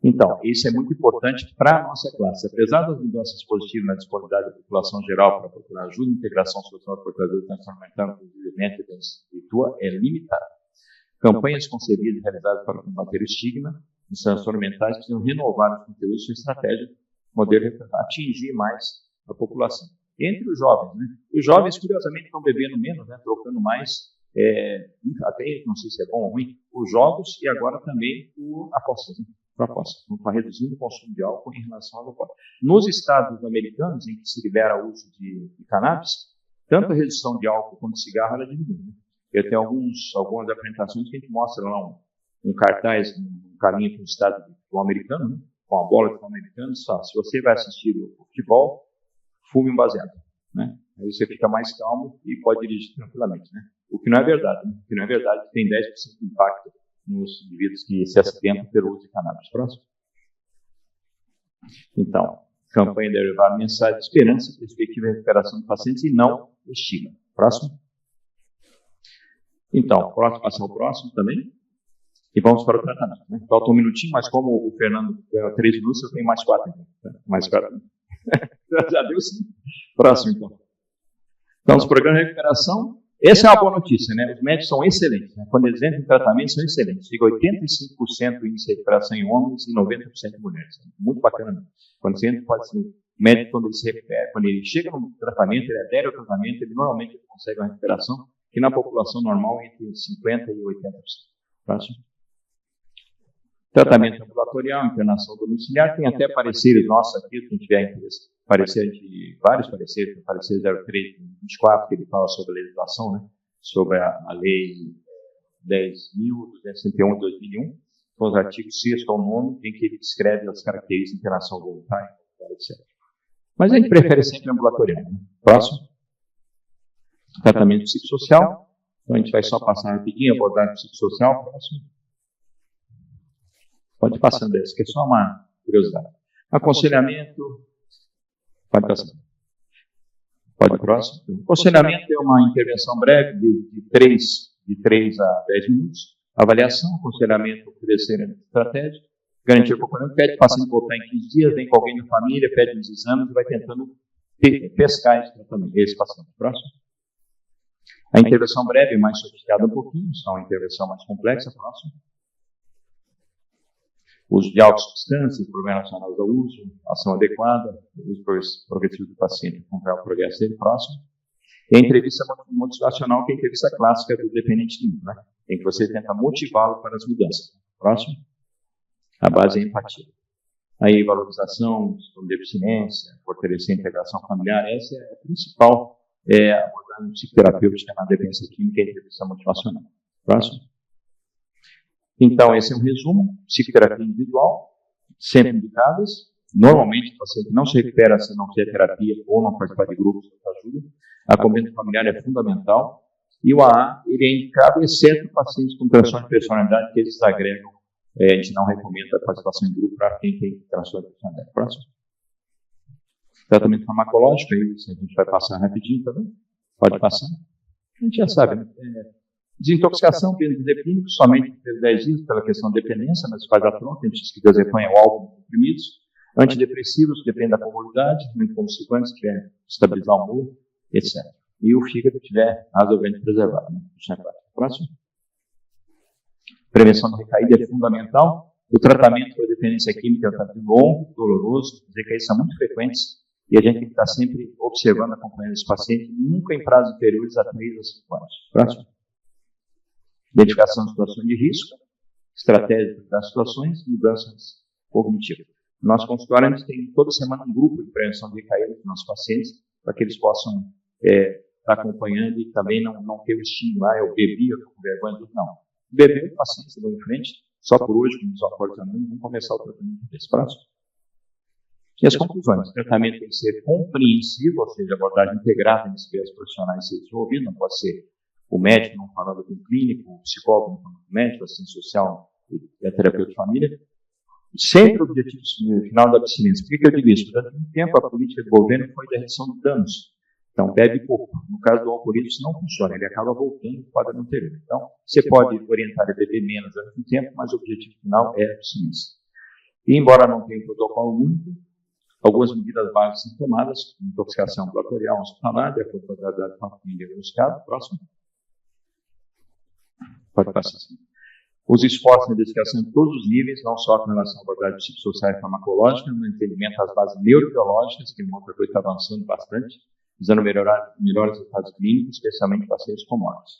Então, isso é muito importante para a nossa classe. Apesar das mudanças positivas na disponibilidade da população geral para procurar ajuda, integração social de portadores de transtorno mental, inclusive é limitada. Campanhas concebidas e realizadas para combater o estigma nos transtornos mentais precisam renovar os conteúdos de sua estratégia, modelo para atingir mais a população. Entre os jovens, né? Os jovens, curiosamente, estão bebendo menos, né? Trocando mais, até não sei se é bom ou ruim, os jogos e agora também apostas, né? Para reduzindo o consumo de álcool em relação ao álcool. Nos estados americanos, em que se libera o uso de cannabis, tanto a redução de álcool quanto de cigarro ela diminui. Né? Eu tenho algumas apresentações que a gente mostra lá um cartaz, um caminho para o estado do americano, né? Com a bola de futebol americano, só. Se você vai assistir o futebol, fume um baseado. Né? Aí você fica mais calmo e pode dirigir tranquilamente. Né? O que não é verdade. Né? O que não é verdade tem 10% de impacto nos indivíduos que se acidentam pelo uso de cannabis. Próximo. Então, campanha deve levar mensagem de esperança, perspectiva de recuperação de pacientes e não estigma. Próximo. Então, passar o próximo também. E vamos para o tratamento. Né? Falta um minutinho, mas como o Fernando ganhou 3 minutos, eu tenho mais 4. Tá? Mais 4. Já deu sim. Próximo, então. Então, os programas de recuperação. Essa é uma boa notícia, né? Os médicos são excelentes. Né? Quando eles entram em tratamento, são excelentes. Chega 85% do índice de recuperação em homens e 90% em mulheres. Muito bacana mesmo. Quando você entra, pode ser. O médico, quando ele se recupera, quando ele chega no tratamento, ele adere ao tratamento, ele normalmente consegue uma recuperação que na população normal é entre 50% e 80%. Próximo. Tratamento ambulatorial, internação domiciliar, tem até pareceres nossos aqui, quem tiver interesse. Vários pareceres, o parecer 0324, que ele fala sobre a legislação, né? Sobre a lei 10.261 de 2001, com os artigos 6º ao 9º, em que ele descreve as características de internação voluntária, etc. Mas a gente prefere sempre ambulatorial. Né? Próximo. Tratamento psicossocial. Então a gente vai só passar rapidinho, abordagem psicossocial. Próximo. Pode ir passando essa, que é só uma curiosidade. Aconselhamento. Pode passar. Pode, próximo. O aconselhamento é uma intervenção breve de 3 a 10 minutos. Avaliação, aconselhamento, oferecer estratégia, garantir o acompanhamento, pede o paciente voltar em 15 dias, vem com alguém da família, pede os exames e vai tentando pescar esse tratamento, esse paciente. Próximo. A intervenção breve é mais sofisticada um pouquinho, só uma intervenção mais complexa. Próximo. Uso de altas substâncias, problemas relacionados ao uso, ação adequada, uso progressivo do paciente, acompanhar o progresso dele. Próximo. E a entrevista motivacional, que é a entrevista clássica do dependente químico, né? Em que você tenta motivá-lo para as mudanças. Próximo. A base é a empatia. Aí, valorização, de abstinência, fortalecer a integração familiar, essa é a principal abordagem psicoterapêutica na dependência química e a entrevista motivacional. Próximo. Então, esse é um resumo. Psicoterapia individual, sempre indicadas. Normalmente, o paciente não se recupera se não fizer terapia ou não participar de grupos que ajudam. Acompanhamento familiar é fundamental. E o AA, ele é indicado, exceto pacientes com transtorno de personalidade, que eles agregam. A gente não recomenda a participação em grupo para quem tem transtorno de personalidade. Próximo. Tratamento farmacológico, aí a gente vai passar rapidinho também. Pode passar. A gente já sabe, né? Desintoxicação, benzodiazepínico, somente por 10 dias, pela questão de dependência, mas faz a troca, a gente diz que diazepam é o álcool de comprimidos. Antidepressivos, depende da comorbidade, muito constipantes, que é estabilizar o humor, etc. E o fígado estiver razoavelmente preservado. Né? Próximo. Prevenção da recaída é fundamental. O tratamento para a dependência química é um tratamento longo, doloroso, as recaídas são muito frequentes e a gente tem que estar sempre observando, acompanhando esse paciente, nunca em prazos inferiores a 3 a 5 anos. Próximo. Identificação de situações de risco, estratégia para as situações, mudanças cognitivas. No nosso consultório, a gente tem toda semana um grupo de prevenção de recaída dos nossos pacientes, para que eles possam estar acompanhando e também não ter o estigma, eu bebi, eu estou com vergonha, não. Beber, o paciente vai em frente, só por hoje, como nos acordos anônimos, vamos começar o tratamento desse prazo. E as conclusões. O tratamento tem que ser compreensivo, ou seja, abordagem integrada nesse viés profissionais ser desenvolvido, não pode ser o médico não falando com o clínico, o psicólogo não falando com o médico, assistente social e a terapeuta de família. Sempre o objetivo final da abstinência. Por que eu digo isso? Durante muito tempo, a política do governo foi da redução de danos. Então, bebe pouco. No caso do alcoolismo, isso não funciona. Ele acaba voltando para o quadro anterior. Então, você pode orientar a beber menos durante um tempo, mas o objetivo final é a abstinência. E, embora não tenha um protocolo único, algumas medidas básicas são tomadas, intoxicação ambulatorial hospitalar, de acordo com a gravidade diagnosticada. Próximo. Pode passar assim. Os esforços na identificação em todos os níveis, não só com relação à abordagem psicossocial e farmacológica, no entendimento das bases neurobiológicas, que é uma outra coisa que está avançando bastante, visando melhores resultados clínicos, especialmente em pacientes com mortes.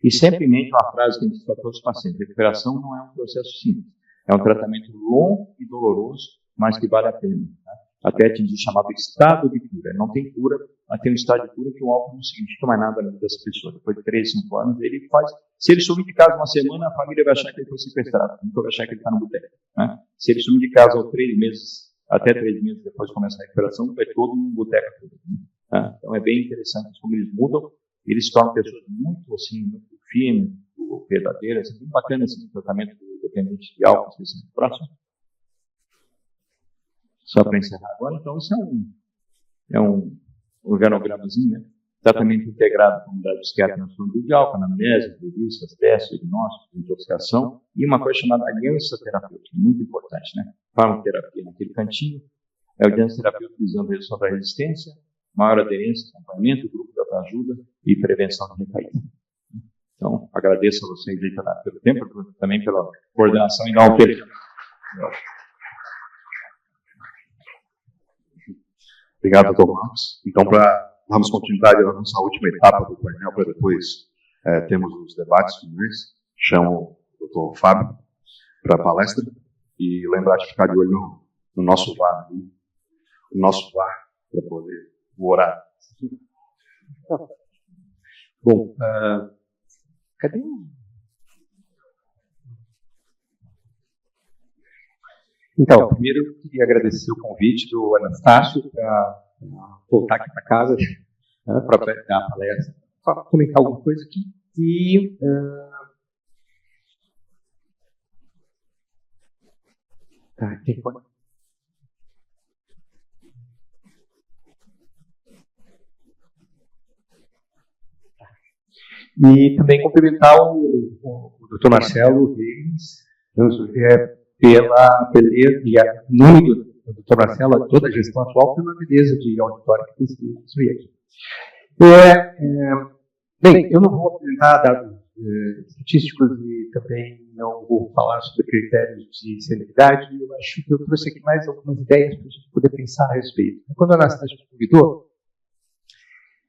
E sempre em mente uma frase que a gente diz para todos os pacientes: recuperação não é um processo simples, é um tratamento longo e doloroso, mas que vale a pena. Tá? Até atingir o chamado estado de cura. Não tem cura, mas tem um estado de cura que o álcool não significa mais nada na vida dessa pessoa. Depois de 3, 5 anos, ele faz. Se ele sumir de casa uma semana, a família vai achar que ele foi sequestrado, nunca vai achar que ele está no boteco. Né? Se ele sumir de casa até 3 meses depois de começar a recuperação, vai todo mundo no boteco. Né? Então é bem interessante como eles mudam, eles se tornam pessoas muito, assim, muito firmes, muito verdadeiras. É muito bacana esse tratamento do dependente de álcool, específico. Próximo. Só para encerrar agora, então, isso é um organogramazinho, né? Tratamento integrado com unidade psiquiátrica na transtorno de álcool, anamnese, entrevistas, testes, diagnósticos, intoxicação, e uma coisa chamada aliança terapêutica, muito importante, né? Farmacoterapia naquele cantinho, é o aliança terapêutica visando redução da resistência, maior aderência, acompanhamento, grupo de autoajuda e prevenção de recaída. Então, agradeço a vocês aí pelo tempo, também pela coordenação e não alternativa. Obrigado, Dr. Marcos. Então, para darmos continuidade à nossa última etapa do painel, para depois termos os debates finais, chamo o Dr. Fábio para a palestra e lembrar de ficar de olho no nosso VAR, para poder orar. Bom, cadê? Então, primeiro eu queria agradecer o convite do Anastácio para voltar aqui para casa, né, para dar a palestra, para comentar alguma coisa aqui. E tá, quem pode? E também cumprimentar o Dr. Marcelo Reis pela beleza, e em nome do Dr. Marcelo, toda a gestão atual, pela beleza de auditório que construí aqui. Bem, eu não vou apresentar dados estatísticos e também não vou falar sobre critérios de senioridade. Eu acho que eu trouxe aqui mais algumas ideias para a gente poder pensar a respeito. Quando a Anastácia me convidou,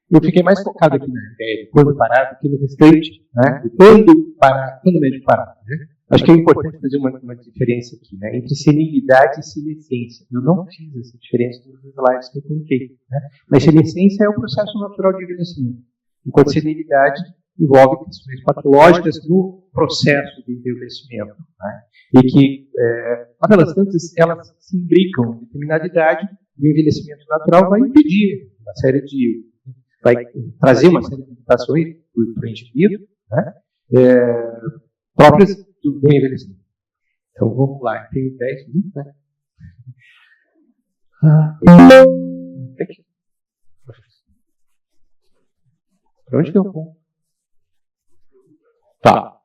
eu fiquei mais focado aqui na ideia de quando parar do que no restante, né? De quando parar, quando mesmo parar. Né? Acho que é importante fazer uma diferença aqui, né? Entre senilidade e senescência. Eu não fiz essa diferença nos slides que eu coloquei. Né? Mas senescência é o processo natural de envelhecimento, enquanto senilidade envolve questões patológicas no processo de envelhecimento. Né? E que, pelas tantas, elas se imbricam em determinada idade, e o envelhecimento natural vai impedir uma série de... vai trazer uma série de limitações para o indivíduo, né? Próprias do envelhecimento. Então, vamos lá. Tem 10 minutos, né? Aqui. Para onde que eu vou? Tá.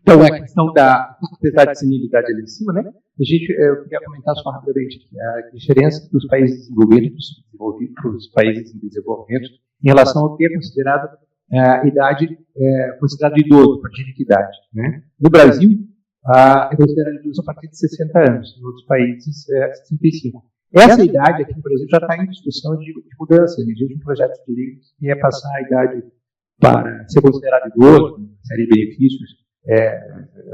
Então, a questão da, apesar de senilidade ali em cima, né? Eu queria comentar só rapidamente a diferença dos países desenvolvidos para os países em desenvolvimento em relação ao que é considerado idade, considerado idoso, a partir de que idade. Né? No Brasil, é considerado idoso a partir de 60 anos, em outros países, 65. Essa idade aqui no Brasil já está em discussão de mudança. Existe um projeto de lei que é passar a idade para ser considerado idoso, uma série de benefícios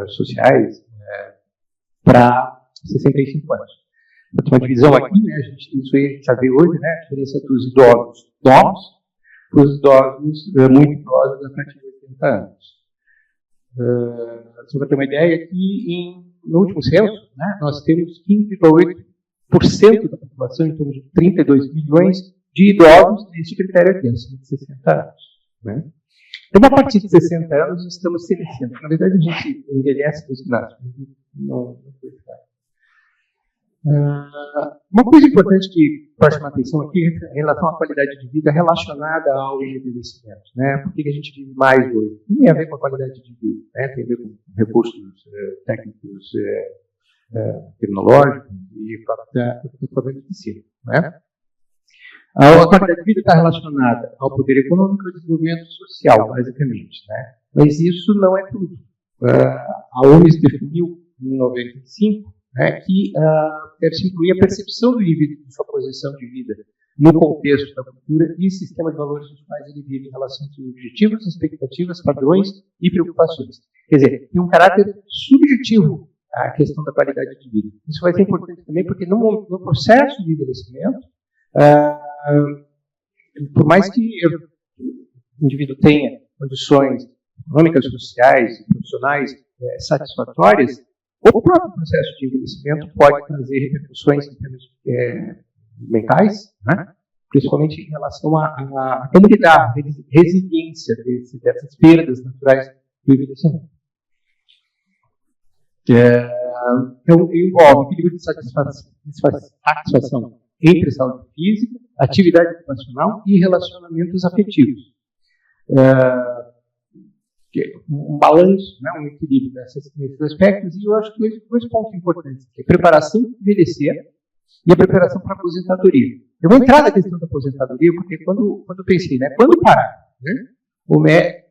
sociais, para 65 anos. Uma divisão aqui, né, isso aí a gente já vê hoje, né, a diferença dos idosos novos para os idosos muito idosos a partir de 80 anos. Só para ter uma ideia, aqui no último censo, né, nós temos 15,8% da população, em torno de 32 milhões de idosos nesse critério aqui, acima de 60 anos. Né? Então, a partir de 60 anos, estamos envelhecendo. Na verdade, a gente envelhece dos nasce. Não foi claro. Uma coisa importante que pode chamar a atenção aqui é em relação à qualidade de vida relacionada ao envelhecimento. Né? Por que a gente vive mais hoje? Tem a ver com a qualidade de vida, né? Tem a ver com recursos técnicos, tecnológicos e próprio problema de si. Né? A qualidade de vida está relacionada ao poder econômico e ao desenvolvimento social, basicamente. Né? Mas isso não é tudo. A OMS definiu em 95 que deve-se incluir a percepção do indivíduo de sua posição de vida no contexto da cultura e sistema de valores dos quais ele vive em relação aos seus objetivos, expectativas, padrões e preocupações. Quer dizer, tem um caráter subjetivo a questão da qualidade de vida. Isso vai ser importante também porque no processo de envelhecimento, por mais que o indivíduo tenha condições econômicas, sociais e profissionais satisfatórias, o próprio processo de envelhecimento pode trazer repercussões em termos mentais, né? Principalmente em relação a como lidar, a resiliência dessas perdas naturais do envelhecimento. Então, envolve equilíbrio de satisfação entre saúde física, atividade ocupacional e relacionamentos afetivos. Um balanço, né, um equilíbrio nesses aspectos, e eu acho que dois pontos importantes, que é a preparação para envelhecer e a preparação para a aposentadoria. Eu vou entrar na questão da aposentadoria, porque quando eu pensei, né, quando parar, né,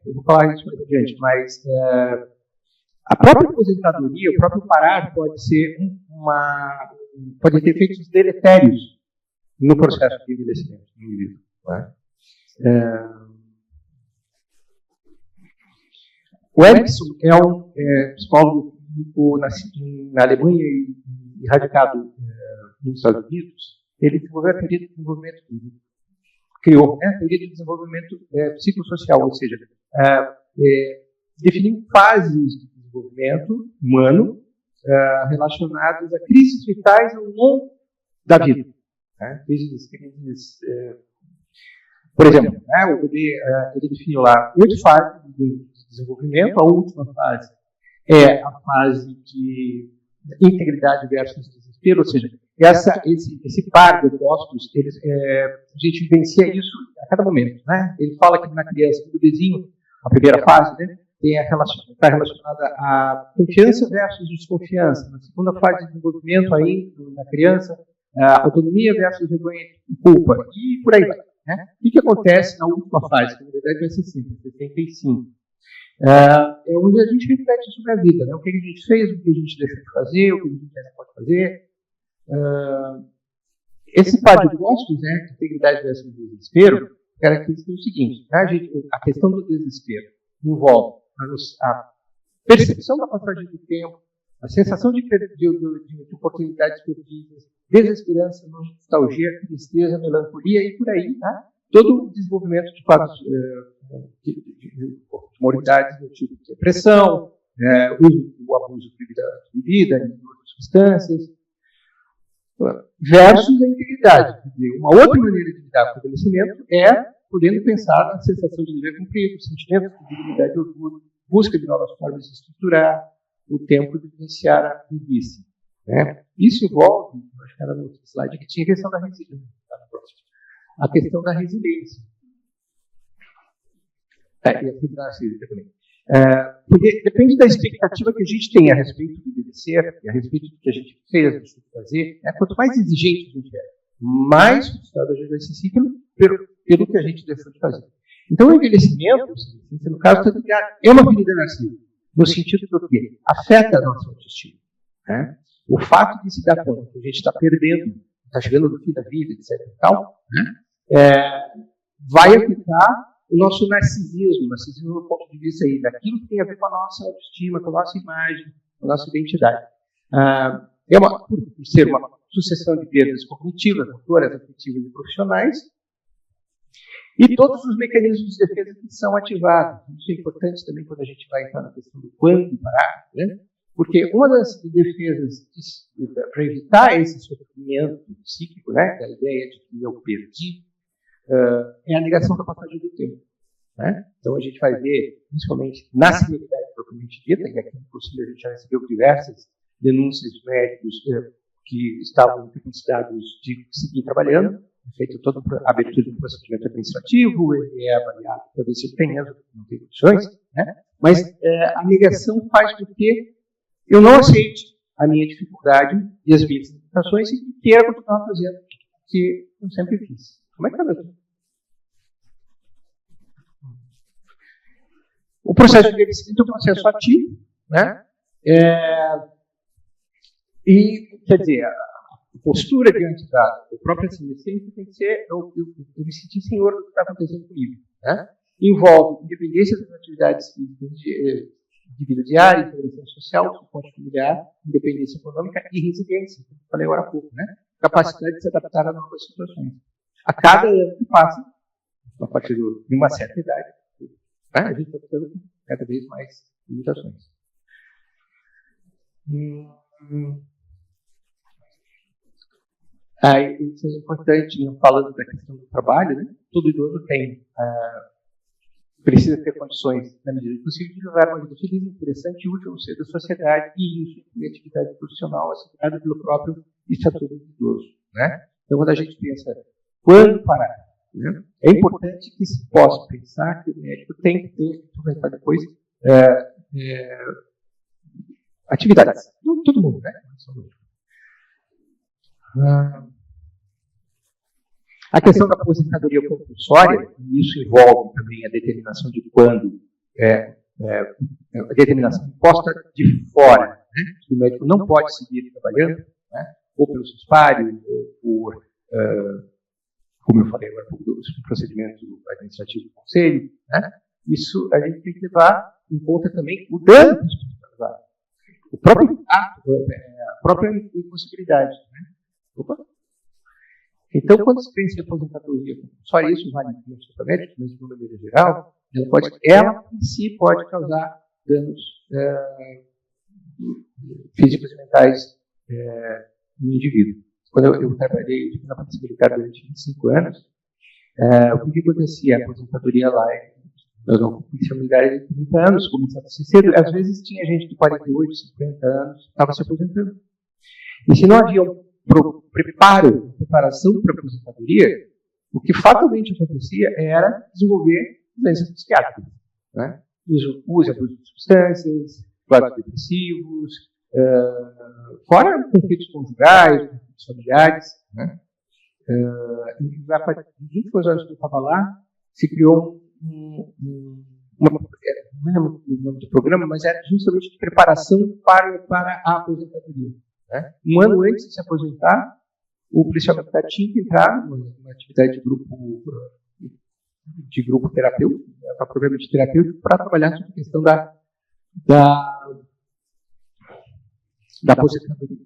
eu vou falar isso mais adiante, mas a própria aposentadoria, o próprio parar pode ser pode ter efeitos deletérios no processo de envelhecimento do indivíduo. Né? O Erickson é um psicólogo na Alemanha e radicado nos Estados Unidos. Ele desenvolveu a teoria de desenvolvimento, criou a teoria de desenvolvimento psicossocial, ou seja, definiu fases de desenvolvimento humano relacionadas a crises vitais ao longo da vida. Né? Crises, por exemplo, o bebê, ele definiu lá 8 fases de desenvolvimento. A última fase é a fase de integridade versus desespero, ou seja, esse par de opostos, a gente vivencia isso a cada momento. Né? Ele fala que na criança, no bebezinho, a primeira fase, né, está relacionada à confiança versus desconfiança. Na segunda fase de desenvolvimento, aí, na criança, a autonomia versus vergonha e culpa, e por aí vai. Né? O que acontece na última fase, que na verdade vai ser 65? É onde a gente reflete sobre a vida, né? O que a gente fez, o que a gente deixou de fazer, o que a gente ainda pode fazer. Esse par de gostos, né, integridade versus desespero, caracteriza o seguinte, né, a questão do desespero envolve a percepção da passagem do tempo, a sensação de oportunidades perdidas, desesperança, nostalgia, tristeza, melancolia e por aí, né? Todo o desenvolvimento de quadros de comorbidades do tipo de depressão, o abuso de bebida e outras substâncias, versus a integridade. Quer dizer, uma outra maneira de lidar com o envelhecimento é podendo pensar na sensação de dever cumprido, sentimento de dignidade e orgulho, busca de novas formas de estruturar o tempo de vivenciar a preguiça. Né? Isso envolve, acho que era no outro slide, que tinha a questão da resiliência. A questão da resiliência. E a resiliência também. Porque depende da expectativa que a gente tem a respeito do envelhecer, e a respeito do que a gente fez, deixou de fazer. Quanto mais exigente a gente é, mais frustrado a gente vai se sentir pelo que a gente deixou de fazer. Então, o envelhecimento, no caso, é uma ferida narcísica, no sentido do que afeta a nossa autoestima. Né? O fato de se dar conta que a gente está perdendo, está chegando no fim da vida, etc. e tal, vai afetar o nosso narcisismo do ponto de vista aí, daquilo que tem a ver com a nossa autoestima, com a nossa imagem, com a nossa identidade. Por ser uma sucessão de perdas cognitivas, motoras, afetivas e profissionais, e todos os mecanismos de defesa que são ativados. Isso é importante também quando a gente vai entrar na questão do quando parar, né? Porque uma das defesas para evitar esse sofrimento psíquico, né, da ideia de que eu perdi, é a negação da passagem do tempo. Né? Então a gente vai ver, principalmente na senilidade propriamente dita, e aqui no Conselho a gente já recebeu diversas denúncias de médicos que estavam incapacidades de seguir trabalhando, feito toda a abertura de um procedimento administrativo, ele é avaliado para ver se tem mesmo, não tem condições, né? Mas a negação faz com que eu não aceite a minha dificuldade e as minhas limitações e queira continuar fazendo o que eu sempre fiz. Como é que está, meu? O processo de envelhecimento é um processo ativo, né? E, quer dizer, a postura diante da própria adolescência tem que ser eu me sentir senhor do que está acontecendo comigo. Né? Envolve independência das atividades físicas de vida diária, integração social, suporte familiar, independência econômica e resiliência, como eu falei agora há pouco. Né? Capacidade de se adaptar a novas situações. A cada ano que passa, a partir de uma certa idade, a gente está ficando com cada vez mais limitações. Isso é importante, falando da questão do trabalho, né? Todo idoso precisa ter condições, na medida do possível, de levar uma vida feliz, interessante e útil no seio da sociedade e isso inclui atividade profissional assegurada pelo próprio estatuto do idoso. Né? Então, quando a gente pensa quando parar, né? É importante que se possa pensar que o médico tem que ter, comentar depois, atividades. Todo mundo, né? A questão da aposentadoria compulsória, e isso envolve também a determinação de quando, a determinação imposta de fora, né? Que o médico não pode seguir trabalhando, né? Ou pelo suspário, ou por, como eu falei agora, do procedimento administrativo do conselho, né? Isso a gente tem que levar em conta também o dano que isso pode causar. O próprio ato, a própria impossibilidade. Né? Opa. Então, quando se pensa em aposentadoria, só isso vale no médico, mas de uma maneira geral, ela em si pode causar danos físicos e mentais no indivíduo. Quando eu trabalhei na Polícia Militar durante 25 anos, o que acontecia? A aposentadoria lá, na Polícia Militar de 30 anos, começava a ser cedo, às vezes tinha gente de 48, 50 anos, estava se aposentando. E se não havia preparação para a aposentadoria, o que fatalmente acontecia era desenvolver doenças psiquiátricas. né? Uso e abuso de substâncias, quadros depressivos, fora conflitos conjugais, conflitos familiares, né? E a partir dos últimos anos que eu estava lá, se criou não lembro o nome do programa, mas era justamente de preparação para a aposentadoria. Né? Um ano antes de se aposentar, o policial militar tinha que entrar numa atividade de grupo terapêutico, para programa de terapêutico, para trabalhar sobre a questão da aposentadoria.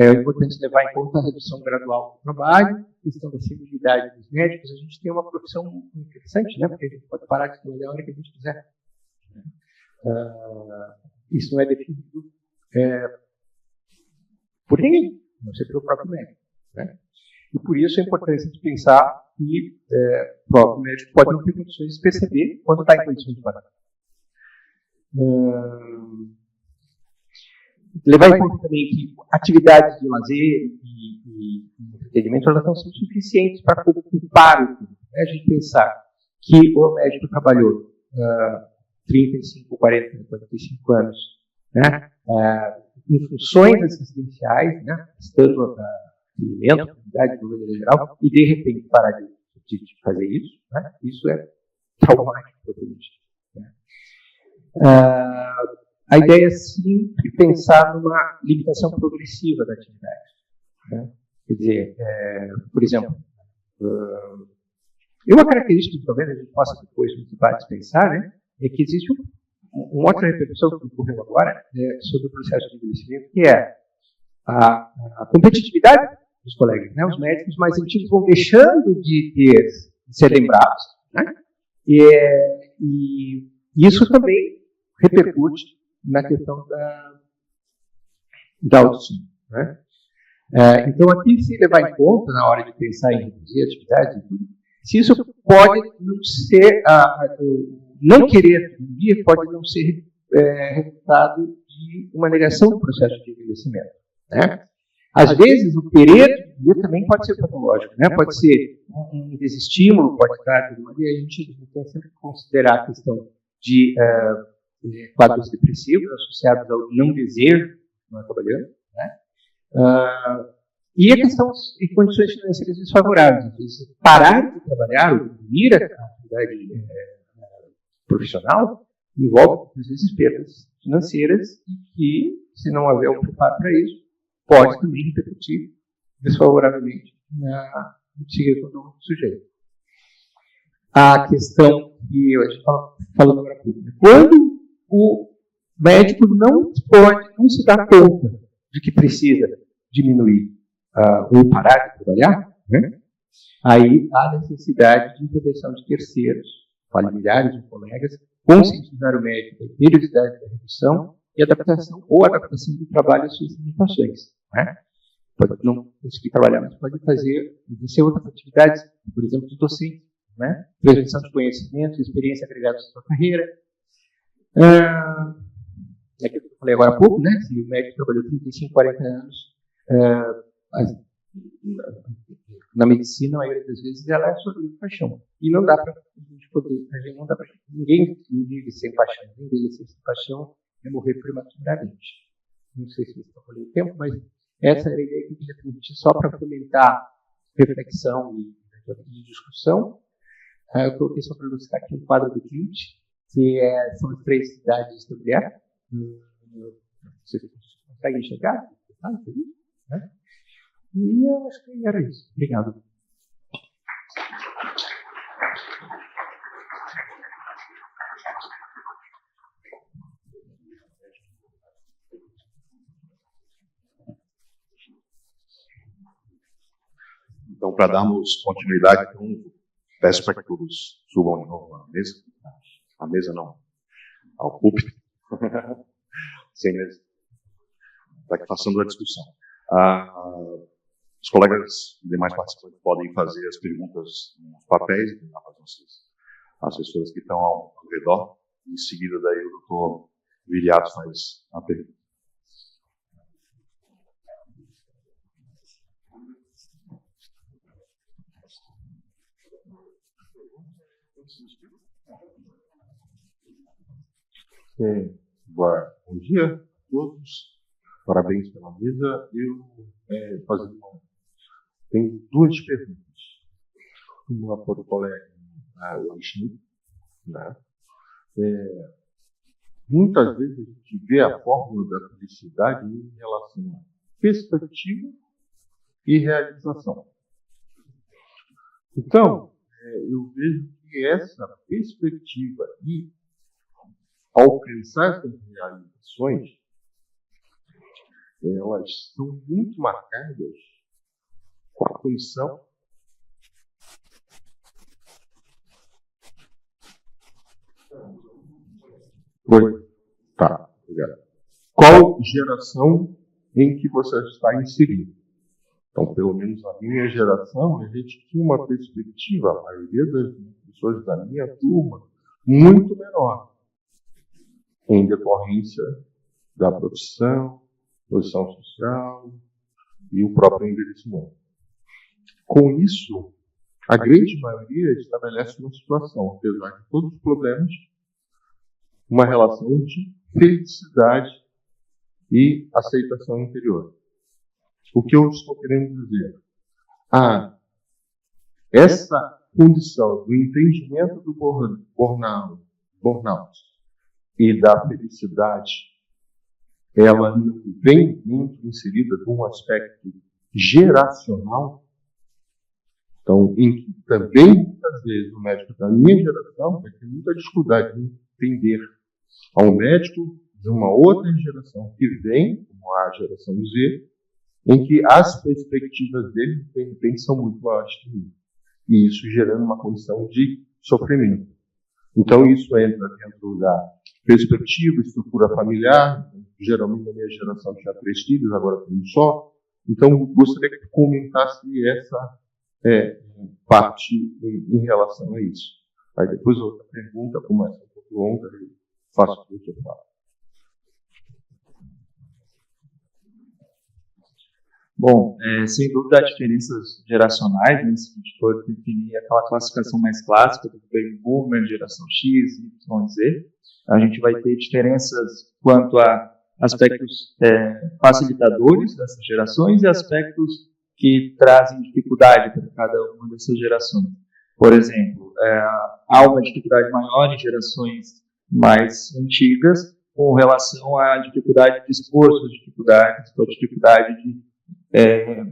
É importante levar em conta a redução gradual do trabalho, a questão da civilidade dos médicos. A gente tem uma profissão interessante, né? Porque a gente pode parar de trabalhar a hora que a gente quiser. Isso não é definido por ninguém, não ser pelo próprio médico. Né? E por isso a importância de pensar que o próprio médico pode não ter condições de perceber quando está em condições de parar. Levar em conta também que atividades de lazer e entretenimento elas não são suficientes para ocupar o tempo. Né? A gente pensar que o médico trabalhou 35, 40, 45 anos, né? Em funções assistenciais, né? Estando atendimento, atividade de maneira geral, e de repente parar de fazer isso, né? Isso é traumático propriamente. Né? A ideia é sempre pensar numa limitação progressiva da atividade. Né? Quer dizer, por exemplo, uma característica que talvez a gente possa depois nos debates pensar, né, é que existe uma outra repercussão que ocorreu agora sobre o processo de envelhecimento, que é a competitividade dos colegas. Né? Os médicos mais antigos vão deixando de ser lembrados. Né? E isso também repercute na questão da autoestima. Né? Então, aqui, se levar em conta, na hora de pensar em reduzir a atividade, se isso pode não ser, não querer reduzir, pode não ser resultado de uma negação do processo de envelhecimento. Né? Às vezes, o querer reduzir também pode ser patológico, né? Pode ser um desestímulo, pode estar, e a gente tem sempre que considerar a questão de quadros depressivos associados ao não desejo, não é trabalhando, né? E a questão de condições financeiras desfavoráveis. Às vezes, parar de trabalhar, ou diminuir a atividade profissional, envolve, às vezes, perdas financeiras e que, se não houver um preparo para isso, pode também repercutir desfavoravelmente no psiquismo do sujeito. A questão que a gente estava falando agora há pouco, quando o médico não se dá conta de que precisa diminuir ou parar de trabalhar, né? Aí há necessidade de intervenção de terceiros, familiares ou colegas, conscientizar o médico da periodicidade da redução e adaptação do trabalho às suas limitações. Né? Pode não conseguir trabalhar, mas pode exercer outras atividades, por exemplo, de docente, né? Transmissão de conhecimento, experiência agregada à sua carreira. É aquilo que eu falei agora há pouco, né? Se o médico trabalhou 35, 40 anos, na medicina, a maioria das vezes, ela é sobre paixão. E não dá para ninguém vive sem paixão, ninguém envelhecer sem paixão é morrer prematuramente. Não sei se você está falando o tempo, mas essa era a ideia que eu queria transmitir só para fomentar reflexão e discussão. Eu coloquei só para ilustrar aqui um quadro do Clint, que são as 3 cidades do Briar. Vocês conseguem enxergar? Né? E eu acho que era isso. Obrigado. Então, para darmos continuidade, então, peço para que todos subam de novo à mesa. À mesa não, ao púlpito. Sem mesa. Para que façamos a discussão. Os colegas e demais participantes podem fazer as perguntas nos papéis, as nossas assessoras que estão ao redor. Em seguida, daí o doutor Viriato faz a pergunta. Bom dia a todos. Parabéns pela mesa. Tenho duas perguntas. Uma para o colega Alexandre. Né? Muitas vezes a gente vê a fórmula da felicidade em relação a perspectiva e realização. Então, eu vejo que essa perspectiva e alcançar essas realizações, elas são muito marcadas com a condição Tá, obrigado. Qual geração em que você está inserido? Então, pelo menos a minha geração, a gente tinha uma perspectiva, a maioria das pessoas da minha turma, muito menor, em decorrência da profissão, posição social e o próprio envelhecimento. Com isso, a grande maioria estabelece uma situação, apesar de todos os problemas, uma relação de felicidade e aceitação interior. O que eu estou querendo dizer? Essa condição do entendimento do burnout e da felicidade, ela vem inserida com um aspecto geracional. Então, em que também, muitas vezes, o médico da minha geração vai ter muita dificuldade de entender a um médico de uma outra geração que vem, como a geração Z, em que as perspectivas dele, de repente, são muito maiores que mim. E isso gerando uma condição de sofrimento. Então, isso entra dentro da perspectiva, estrutura familiar. Geralmente, na minha geração tinha 3 filhos, agora tem um só. Então, gostaria que tu comentasse essa parte em relação a isso. Aí depois outra pergunta, começa um pouco longa, eu faço o que eu falo. Bom, sem dúvida há diferenças geracionais, né? Se a gente for definir aquela classificação mais clássica do Baby Boomer, geração X, Y, Z, a gente vai ter diferenças quanto a aspectos facilitadores dessas gerações e aspectos que trazem dificuldade para cada uma dessas gerações. Por exemplo, há uma dificuldade maior em gerações mais antigas com relação à dificuldade de expor suas dificuldades, a dificuldade de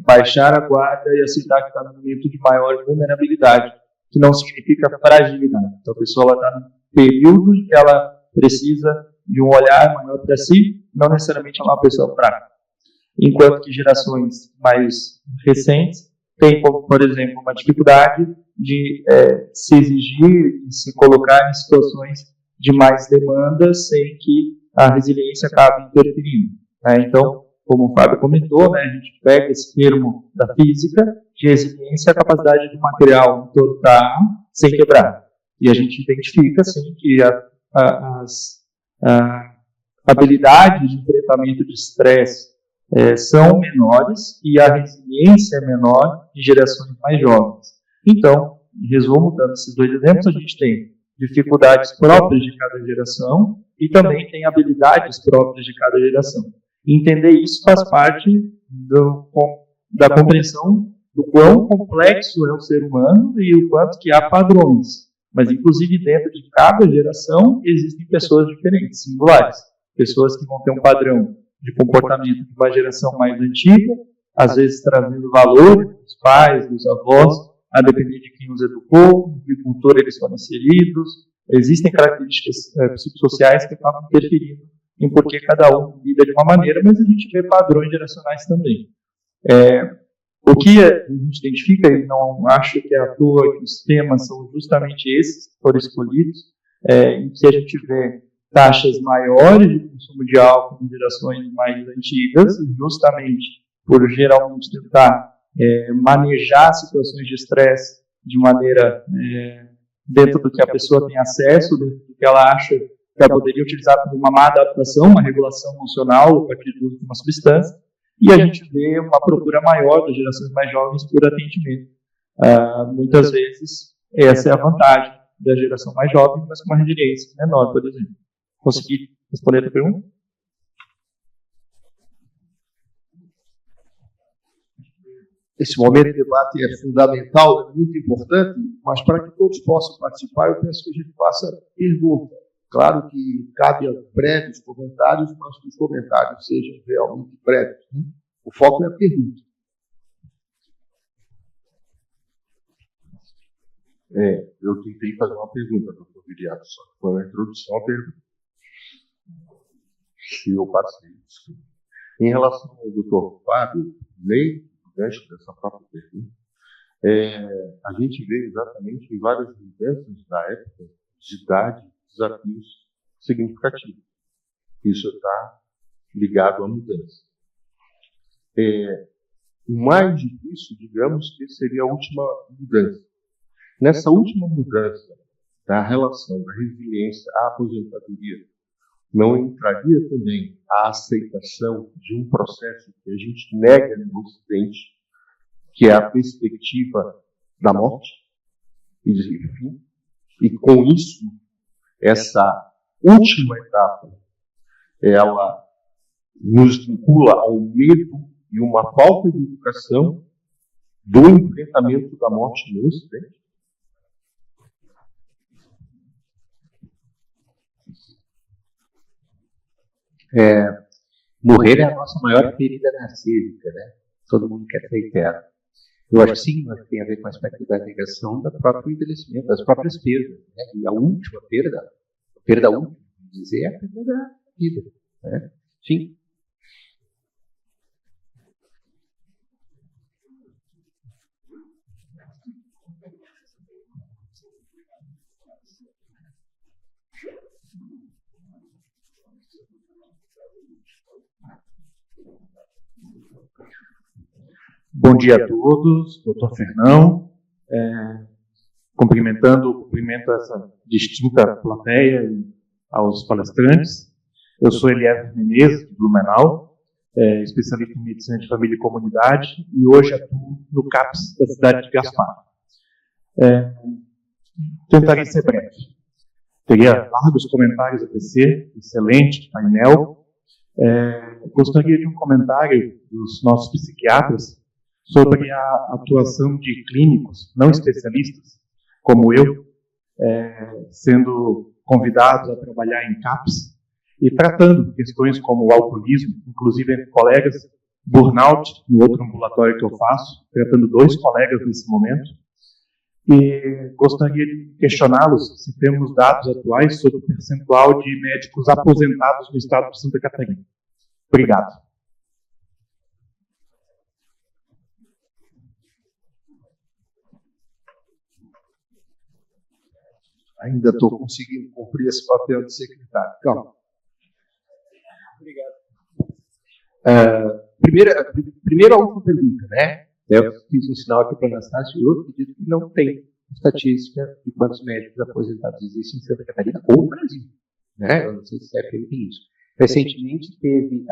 baixar a guarda e aceitar que está num momento de maior vulnerabilidade, que não significa fragilidade. Então, a pessoa está num período em que ela precisa de um olhar maior para si, não necessariamente é uma pessoa fraca. Enquanto que gerações mais recentes têm, como, por exemplo, uma dificuldade de se exigir e se colocar em situações de mais demandas sem que a resiliência acabe interferindo. Então, como o Fábio comentou, a gente pega esse termo da física, de resiliência, a capacidade do material tortar sem quebrar. E a gente identifica, assim, que as habilidades de tratamento de estresse são menores e a resiliência é menor em gerações mais jovens. Então, em resumo, dando esses 2 exemplos, a gente tem dificuldades próprias de cada geração e também tem habilidades próprias de cada geração. E entender isso faz parte da compreensão do quão complexo é o ser humano e o quanto que há padrões. Mas, inclusive, dentro de cada geração, existem pessoas diferentes, singulares. Pessoas que vão ter um padrão de comportamento de uma geração mais antiga, às vezes trazendo valor dos pais, dos avós, a depender de quem os educou, em que cultura eles foram inseridos. Existem características psicossociais que acabam interferindo em por que cada um lida de uma maneira, mas a gente vê padrões geracionais também. O que a gente identifica, e não acho que é à toa que os temas são justamente esses que foram escolhidos, em que a gente vê taxas maiores de consumo de álcool em gerações mais antigas, justamente por geralmente tentar manejar situações de estresse de maneira dentro do que a pessoa tem acesso, dentro do que ela acha que ela poderia utilizar como uma má adaptação, uma regulação emocional a partir de uma substância, e a gente vê uma procura maior das gerações mais jovens por atendimento. Muitas vezes, essa é a vantagem da geração mais jovem, mas com uma resiliência menor, por exemplo. Consegui responder a pergunta? Esse momento de debate é fundamental, é muito importante, mas para que todos possam participar, eu peço que a gente faça pergunta. Claro que cabe a breves comentários, mas que os comentários sejam realmente breves. O foco é a pergunta. Eu tentei fazer uma pergunta, doutor Viriato, só que foi uma introdução à pergunta. Se eu passei isso. Em relação ao doutor Fábio, leio o gancho dessa própria pergunta, a gente vê exatamente em várias mudanças na época de idade, desafios significativos. Isso está ligado à mudança. O mais difícil, digamos, que seria a última mudança. Nessa última mudança da relação da resiliência à aposentadoria, não entraria também a aceitação de um processo que a gente nega no Ocidente, que é a perspectiva da morte e de fim, e com isso, essa última etapa, ela nos vincula ao medo e uma falta de educação do enfrentamento da morte no Ocidente. Morrer é a nossa maior ferida narcísica, né? Todo mundo quer ser eterno. Eu acho que sim, mas tem a ver com o aspecto da negação do próprio envelhecimento, das próprias perdas. Né? E a última perda, a perda última, vamos dizer, é a perda da vida. Né? Sim. Bom dia a todos, doutor Fernão. Cumprimento essa distinta plateia e aos palestrantes. Eu sou Eliezer Menezes, de Blumenau, especialista em medicina de família e comunidade, e hoje atuo no CAPS da cidade de Gaspar. Tentarei ser breve. Teria largos comentários a tecer, excelente painel. Gostaria de um comentário dos nossos psiquiatras sobre a atuação de clínicos não especialistas, como eu, sendo convidados a trabalhar em CAPS e tratando questões como o alcoolismo, inclusive entre colegas, burnout, no outro ambulatório que eu faço, tratando 2 colegas nesse momento. E gostaria de questioná-los se temos dados atuais sobre o percentual de médicos aposentados no estado de Santa Catarina. Obrigado. Ainda estou conseguindo cumprir esse papel de secretário. Calma. Obrigado. Primeiro a última pergunta, né? Eu fiz um sinal aqui para o Anastácio e eu acredito que não tem estatística de quantos médicos aposentados existem em Santa Catarina ou no Brasil. Né? Eu não sei se o CFM tem isso. Recentemente teve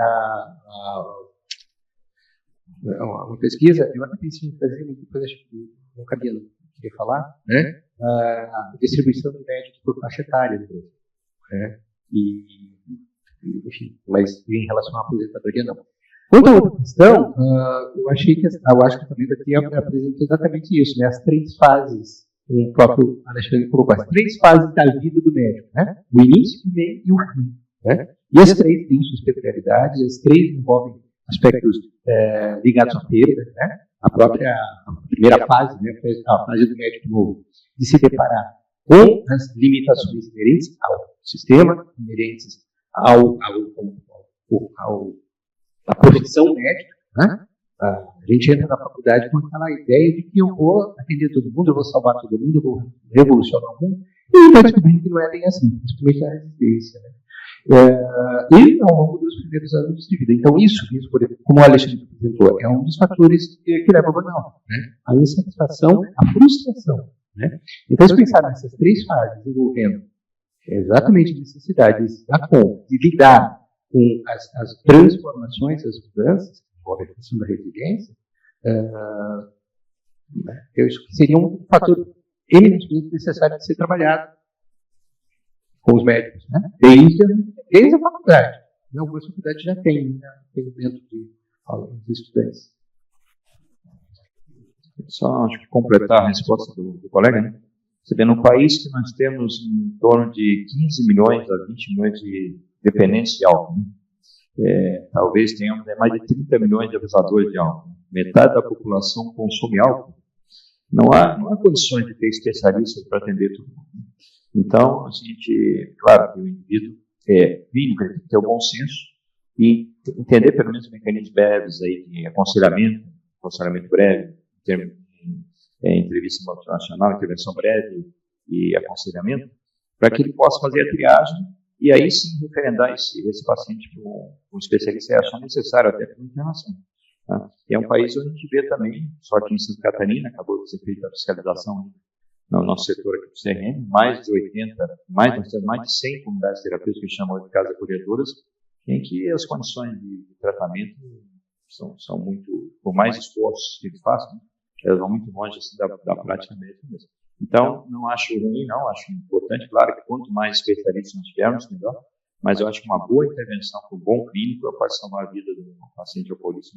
uma pesquisa, eu até pensei em fazer, mas depois acho que não cabia, não queria falar, né? A distribuição de médicos por faixa etária no Brasil. Né? Enfim, mas em relação à aposentadoria, não. Quanto à outra questão, eu acho que o também daqui apresenta exatamente isso, né? As 3 fases, o próprio Alexandre colocou, as 3 fases da vida do médico, né? O início, o meio e o fim. Né? E as 3 têm suas peculiaridades, as 3 envolvem aspectos ligados à perda, né? A primeira fase, né? A fase do médico novo, de se deparar com as limitações inerentes ao sistema, inerentes à profissão médica. Né? A gente entra na faculdade com aquela ideia de que eu vou atender todo mundo, eu vou salvar todo mundo, eu vou revolucionar o mundo, e vai descobrir que não é bem assim, principalmente a resistência. Né? E ao longo dos primeiros anos de vida. Então, isso, por exemplo, como o Alexandre apresentou, é um dos fatores que leva ao burnout. Né? A insatisfação, a frustração. Né? Então, se pensar nessas 3 fases envolvendo exatamente necessidades da conta, de lidar com as transformações, as mudanças, que envolvem a questão da resiliência, eu acho que seria um fator eminentemente necessário de ser trabalhado com os médicos, né? Desde a faculdade. Algumas faculdades já têm, né, atendimento de alunos e estudantes. Só acho que completar a resposta do colega, né? Você vê, num país que nós temos em torno de 15 milhões a 20 milhões de dependentes de álcool, né? Talvez tenhamos mais de 30 milhões de abusadores de álcool. Metade da população consome álcool. Não há condições de ter especialistas para atender tudo. Então, a gente, claro que o indivíduo clínico, ele tem que ter o bom senso e entender pelo menos os mecanismos breves aí de aconselhamento breve, entrevista motivacional, intervenção breve e aconselhamento, para que ele possa fazer a triagem e aí sim referendar esse paciente para um especialista achar necessário até para uma internação. Tá? E é um país onde a gente vê também, só aqui em Santa Catarina, acabou de ser feita a fiscalização no nosso setor aqui do CRM, nós temos mais de 100 comunidades terapêuticas que chamam de casas acolhedoras, em que as condições de tratamento são muito, por mais esforços que eles façam, elas vão muito longe assim, da prática médica mesmo. Então, não acho ruim, não, acho importante, claro que quanto mais especialistas nós tivermos, melhor, mas eu acho que uma boa intervenção com um bom clínico pode salvar a vida de um paciente alcoolista.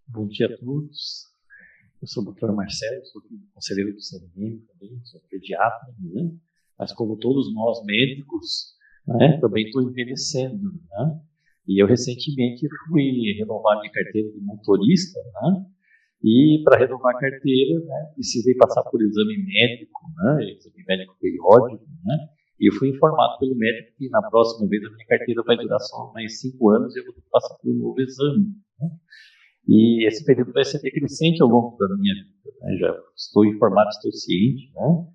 Bom dia a todos. Eu sou o Dr. Marcelo, sou conselheiro do CRM também, sou pediatra, né? Mas como todos nós médicos, né, também estou envelhecendo, né? E eu recentemente fui renovar minha carteira de motorista, né? E para renovar a carteira, né, precisei passar por exame médico, né? Exame médico periódico, né? E eu fui informado pelo médico que na próxima vez a minha carteira vai durar só mais 5 anos e eu vou passar por um novo exame, né? E esse período vai ser decrescente ao longo da minha vida, né? Já estou informado, estou ciente, né?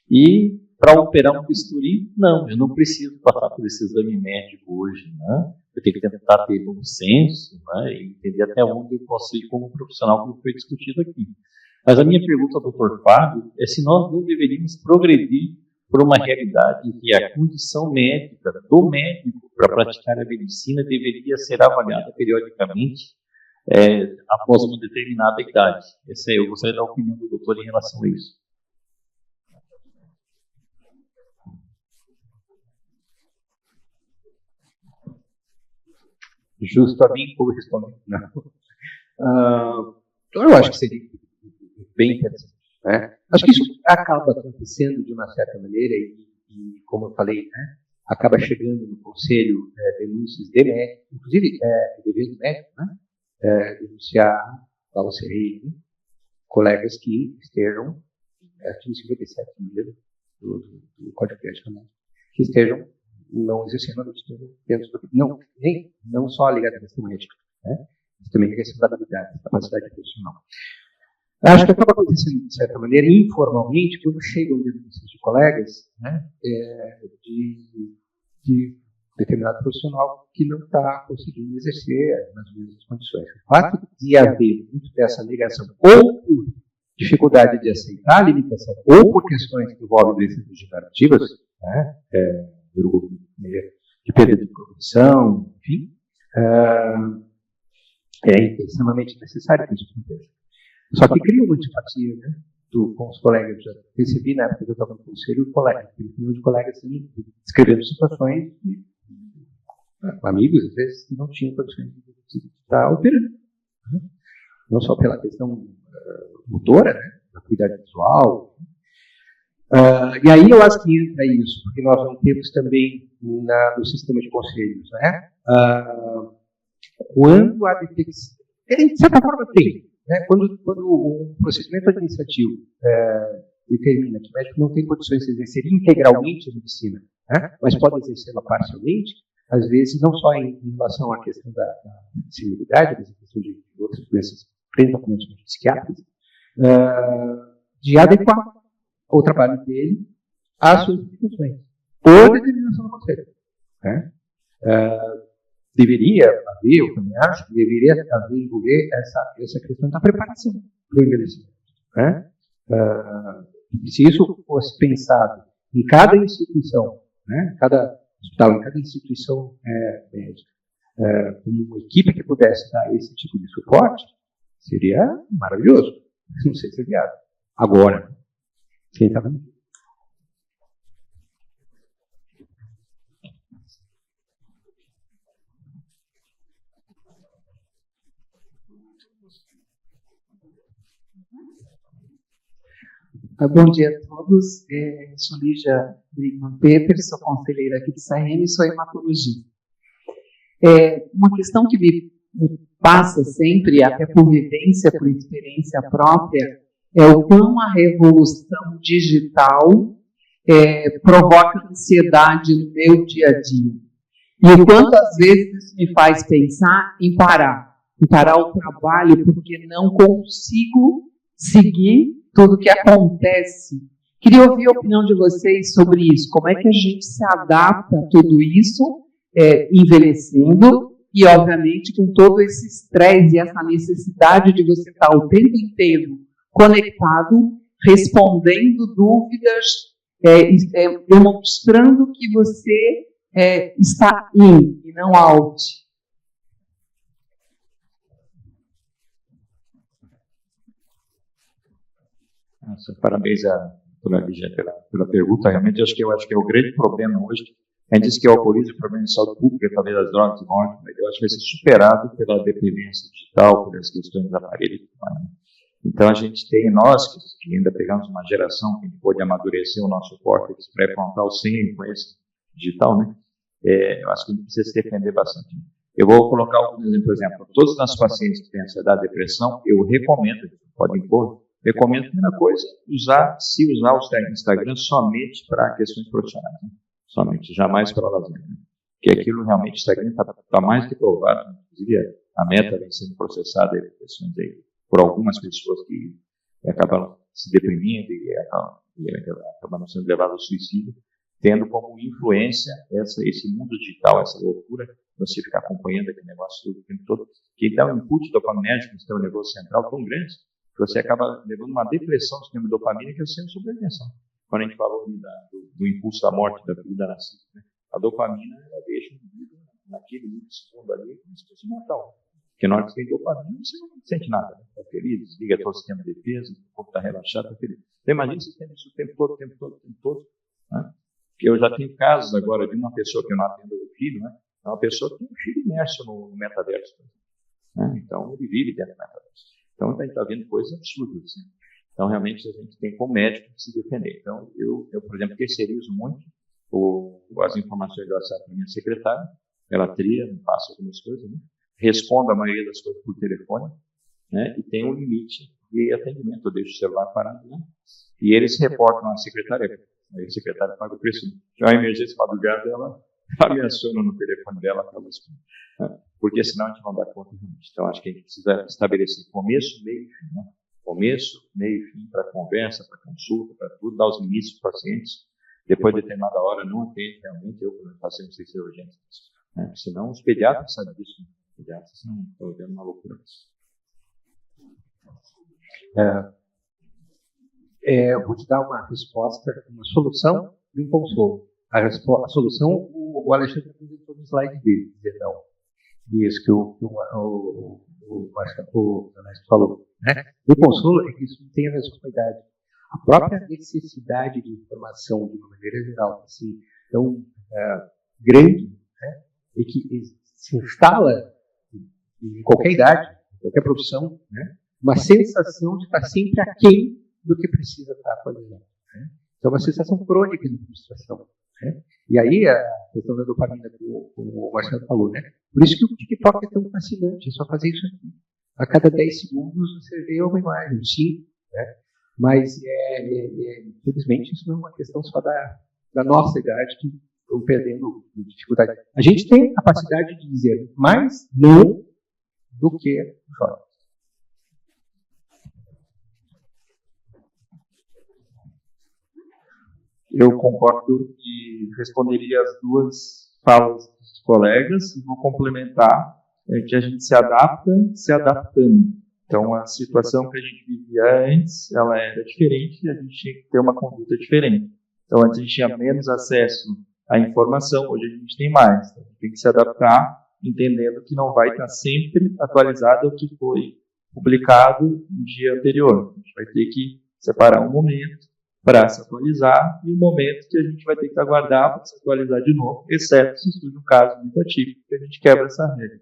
E para operar um bisturi, não, eu não preciso passar por esse exame médico hoje, né? Eu tenho que tentar ter bom senso, né? E entender até onde eu posso ir como profissional, como foi discutido aqui. Mas a minha pergunta ao Dr. Fábio é se nós não deveríamos progredir por uma realidade que a condição médica do médico para praticar a medicina deveria ser avaliada periodicamente, após uma determinada idade. Eu gostaria da opinião do doutor em relação a isso. Justo a mim, como responder? Eu acho que seria bem interessante, né? Acho que isso acaba acontecendo de uma certa maneira e como eu falei, né, acaba chegando no conselho denúncias de médico, inclusive dever do médico, né? Denunciar ao CRM colegas que estejam, artigo 57 do Código de Ética, que estejam não exercendo a medicina dentro do... Não só ligado à questão médica, né? Mas também a questão da habilidade, capacidade profissional. Acho que acaba acontecendo, de certa maneira, informalmente, quando chegam denúncias de colegas, né, de determinado profissional que não está conseguindo exercer nas mesmas condições. O fato de haver muito dessa negação, ou por dificuldade de aceitar a limitação, ou por questões que envolvem doenças degenerativas, né, de perda de cognição, enfim, é extremamente necessário que isso aconteça. Só que cria uma antipatia, né, com os colegas. Já recebi, na época que eu estava no conselho, de colegas descrevendo situações de amigos, às vezes, que não tinham condições de estar operando. Né? Não só pela questão motora, né, da acuidade visual. E aí eu acho que entra isso, porque nós não temos também no sistema de conselhos, né? Quando a detecção... De certa forma tem. Né? Quando um procedimento administrativo determina que o médico não tem condições de exercer integralmente a medicina, né? Mas pode exercê-la parcialmente, às vezes não só em relação à questão da senilidade, mas a questão de outras doenças, principalmente psiquiátricas, de adequar o trabalho dele às suas indicações, por determinação do conselho. Né? Deveria haver, eu também acho, que deveria envolver essa questão da preparação para o envelhecimento. Né? Se isso fosse pensado em cada instituição, né, cada hospital, em cada instituição médica, uma equipe que pudesse dar esse tipo de suporte, seria maravilhoso. Não sei se é viável. Agora, quem está vendo? Bom dia a todos. Eu sou Lígia Brigman Peters, sou conselheira aqui do CRM e sou hematologia. Uma questão que me passa sempre, até por vivência, por experiência própria, é o quão a revolução digital provoca ansiedade no meu dia a dia. E o quanto às vezes isso me faz pensar em parar o trabalho, porque não consigo seguir tudo o que acontece. Queria ouvir a opinião de vocês sobre isso. Como é que a gente se adapta a tudo isso, envelhecendo, e, obviamente, com todo esse estresse e essa necessidade de você estar o tempo inteiro conectado, respondendo dúvidas, demonstrando que você está in e não out. Parabéns à doutora Lígia pela pergunta. Realmente, eu acho que é o grande problema hoje. A gente diz que o alcoolismo é um problema de saúde pública, talvez das drogas de morte, mas eu acho que vai ser superado pela dependência digital, pelas questões dos aparelhos. Então, a gente tem, nós, que ainda pegamos uma geração que pôde amadurecer o nosso córtex pré-frontal sem influência digital, né? Eu acho que a gente precisa se defender bastante. Eu vou colocar alguns exemplos. Por exemplo, todos os nossos pacientes que têm ansiedade e depressão, eu recomendo, podem pôr, recomendo, a primeira coisa, usar o Instagram somente para questões profissionais. Né? Somente, jamais para lazer. Né? Porque aquilo realmente, o Instagram está mais que provado. Inclusive, a meta vem sendo processada por questões aí, por algumas pessoas que acabam se deprimindo e acabam sendo levadas ao suicídio, tendo como influência esse mundo digital, essa loucura, você ficar acompanhando aquele negócio o tempo todo, que dá um input dopaminérgico no sistema nervoso central tão grande, que você acaba levando uma depressão do sistema dopamina, que é o sistema de sobrevivência. Quando a gente falou do impulso da morte, da vida narcísica, né? A dopamina, ela deixa o indivíduo naquele segundo ali, como se fosse mortal. Porque na hora que você tem dopamina, você não sente nada. Está feliz, desliga todo o sistema de defesa, o corpo está relaxado, está feliz. Então, imagina você tendo isso o tempo todo. Né? Porque eu já tenho casos agora de uma pessoa que eu não atendo o filho, né? É uma pessoa que tem um filho imerso no metaverso. Né? Então, ele vive dentro do metaverso. Então, a gente está vendo coisas absurdas. Assim. Então, realmente, a gente tem como médico que se defender. Então, eu por exemplo, terceirizo muito as informações do WhatsApp para minha secretária. Ela tria, me passa algumas coisas, né? Respondo a maioria das coisas por telefone, né? E tem um limite de atendimento. Eu deixo o celular parado, né? E eles reportam à secretária. Aí a secretária paga o preço. Já a emergência madrugada, ela me aciona no telefone dela, acaba né? Porque senão a gente não dá conta realmente. Então, acho que a gente precisa estabelecer começo, meio e fim. Né? Começo, meio e fim para conversa, para consulta, para tudo, dar os limites para os pacientes. Depois de determinada hora, não atende realmente. Eu, por exemplo, passei, não sei se é urgente. Né? Senão, os pediatras sabem disso. Né? Os pediatras estão vendo uma loucura. Eu vou te dar uma resposta, uma solução e um consolo. A solução, o Alexandre apresentou no slide dele, dizer não. Isso que o Ernesto falou. Né? O consolo é que isso não tem a mesma qualidade. A própria necessidade de informação, de uma maneira geral, assim, tão grande, né? E que se instala em qualquer idade, em qualquer profissão, né? Uma sensação de estar sempre aquém do que precisa estar fazendo. Né? Então, uma sensação crônica de frustração. Né? E aí, a questão da dopamina, como o Marcelo falou, né? Por isso que o TikTok é tão fascinante, é só fazer isso aqui. A cada 10 segundos você vê uma imagem, sim, né? Mas, infelizmente, isso não é uma questão só da nossa idade que estão perdendo dificuldade. A gente tem a capacidade de dizer mais não do que jovens. Eu concordo e responderia as duas falas dos colegas e vou complementar que a gente se adapta se adaptando. Então, a situação que a gente vivia antes, ela era diferente e a gente tinha que ter uma conduta diferente. Então, antes a gente tinha menos acesso a informação. Hoje a gente tem mais, então a gente tem que se adaptar, entendendo que não vai estar sempre atualizado o que foi publicado no dia anterior. A gente vai ter que separar um momento para se atualizar e um momento que a gente vai ter que aguardar para se atualizar de novo, exceto se surge um caso muito atípico que a gente quebra essa regra.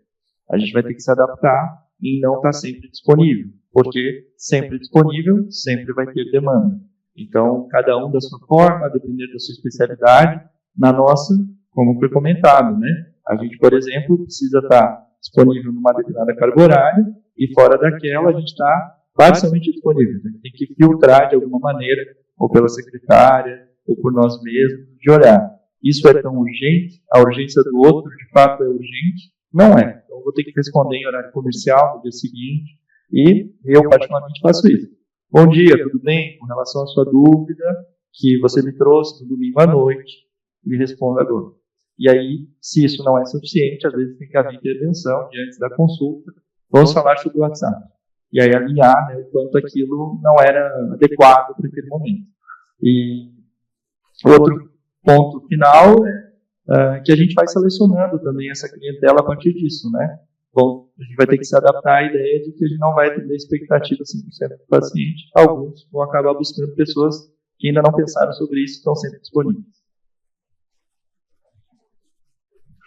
A gente vai ter que se adaptar e não estar sempre disponível, porque sempre disponível, sempre vai ter demanda. Então, cada um da sua forma, dependendo da sua especialidade, na nossa, como foi comentado, né? A gente, por exemplo, precisa estar disponível numa determinada carga horária e fora daquela a gente está parcialmente disponível. A gente tem que filtrar de alguma maneira, ou pela secretária, ou por nós mesmos, de olhar. Isso é tão urgente? A urgência do outro, de fato, é urgente? Não é. Então, eu vou ter que responder em horário comercial no dia seguinte e eu, particularmente, faço isso. Bom dia, tudo bem? Com relação à sua dúvida que você me trouxe no domingo à noite, me responda agora. E aí, se isso não é suficiente, às vezes tem que haver intervenção diante da consulta. Vamos falar sobre o WhatsApp. E aí alinhar, né, o quanto aquilo não era adequado para aquele momento. E outro ponto final é que a gente vai selecionando também essa clientela a partir disso, né? Bom, a gente vai ter que se adaptar à ideia de que a gente não vai atender a expectativa 100% do paciente. Alguns vão acabar buscando pessoas que ainda não pensaram sobre isso e estão sempre disponíveis.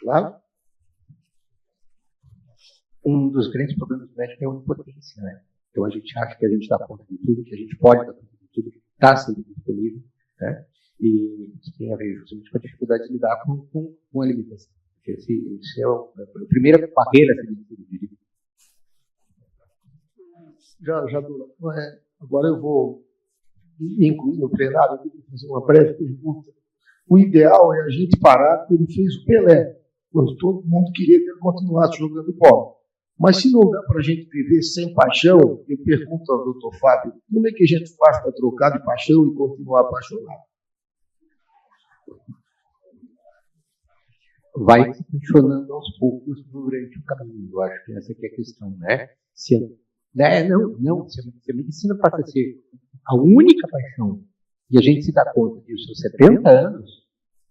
Claro. Um dos grandes problemas do médico é a onipotência, né? Então a gente acha que a gente dá conta de tudo, que a gente pode dar conta de tudo, que está sendo disponível, né? E isso tem a ver justamente com a dificuldade de lidar com a limitação. Porque isso é a primeira barreira que a gente diria. Agora eu vou incluir no plenário, fazer uma breve pergunta. O ideal é a gente parar quando ele fez o Pelé, quando todo mundo queria que ele continuasse jogando bola. Mas se não dá para a gente viver sem paixão, eu pergunto ao doutor Fábio, como é que a gente faz para trocar de paixão e continuar apaixonado? Vai se funcionando aos poucos durante o caminho. Eu acho que essa aqui é a questão, né? Se a medicina passa a ser a única paixão e a gente se dá conta disso aos 70 anos,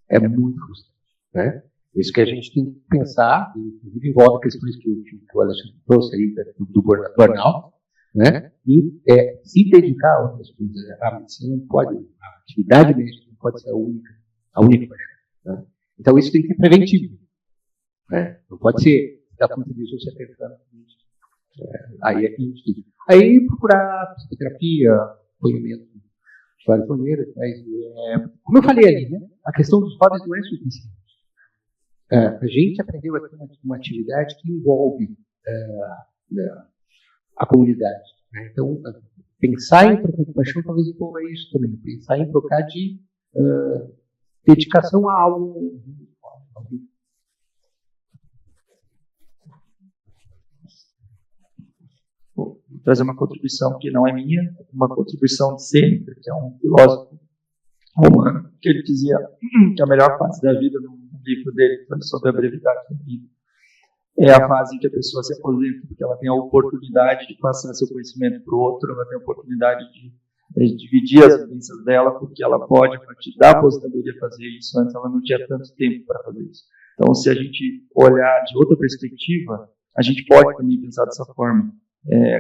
é muito frustrante, né? Isso que a gente tem que pensar, inclusive envolve questões que o Alexandre trouxe aí do burnout, né? E se dedicar a outras coisas. A medicina não pode, a atividade médica não pode ser a única paixão, né? Então isso tem que ser preventivo, né? Não pode ser da conta disso você pensar. Aí é que a gente tem. Aí procurar psicoterapia, apoiamento de várias maneiras, mas como eu falei ali, né? A questão dos hobbies não é suficiente. A gente aprendeu a ter uma atividade que envolve a comunidade, né? Então pensar em trocar de paixão talvez envolva isso também. Pensar em trocar de dedicação a algo. Vou trazer uma contribuição que não é minha, uma contribuição de Sêneca, que é um filósofo romano, que ele dizia que a melhor fase da vida, no livro dele, que fala sobre a brevidade da vida, é a fase em que a pessoa se aposenta, porque ela tem a oportunidade de passar seu conhecimento para o outro, ela tem a oportunidade de dividir as vivências dela, porque ela pode, a partir da aposentadoria, fazer isso. Antes ela não tinha tanto tempo para fazer isso. Então, se a gente olhar de outra perspectiva, a gente pode também pensar dessa forma.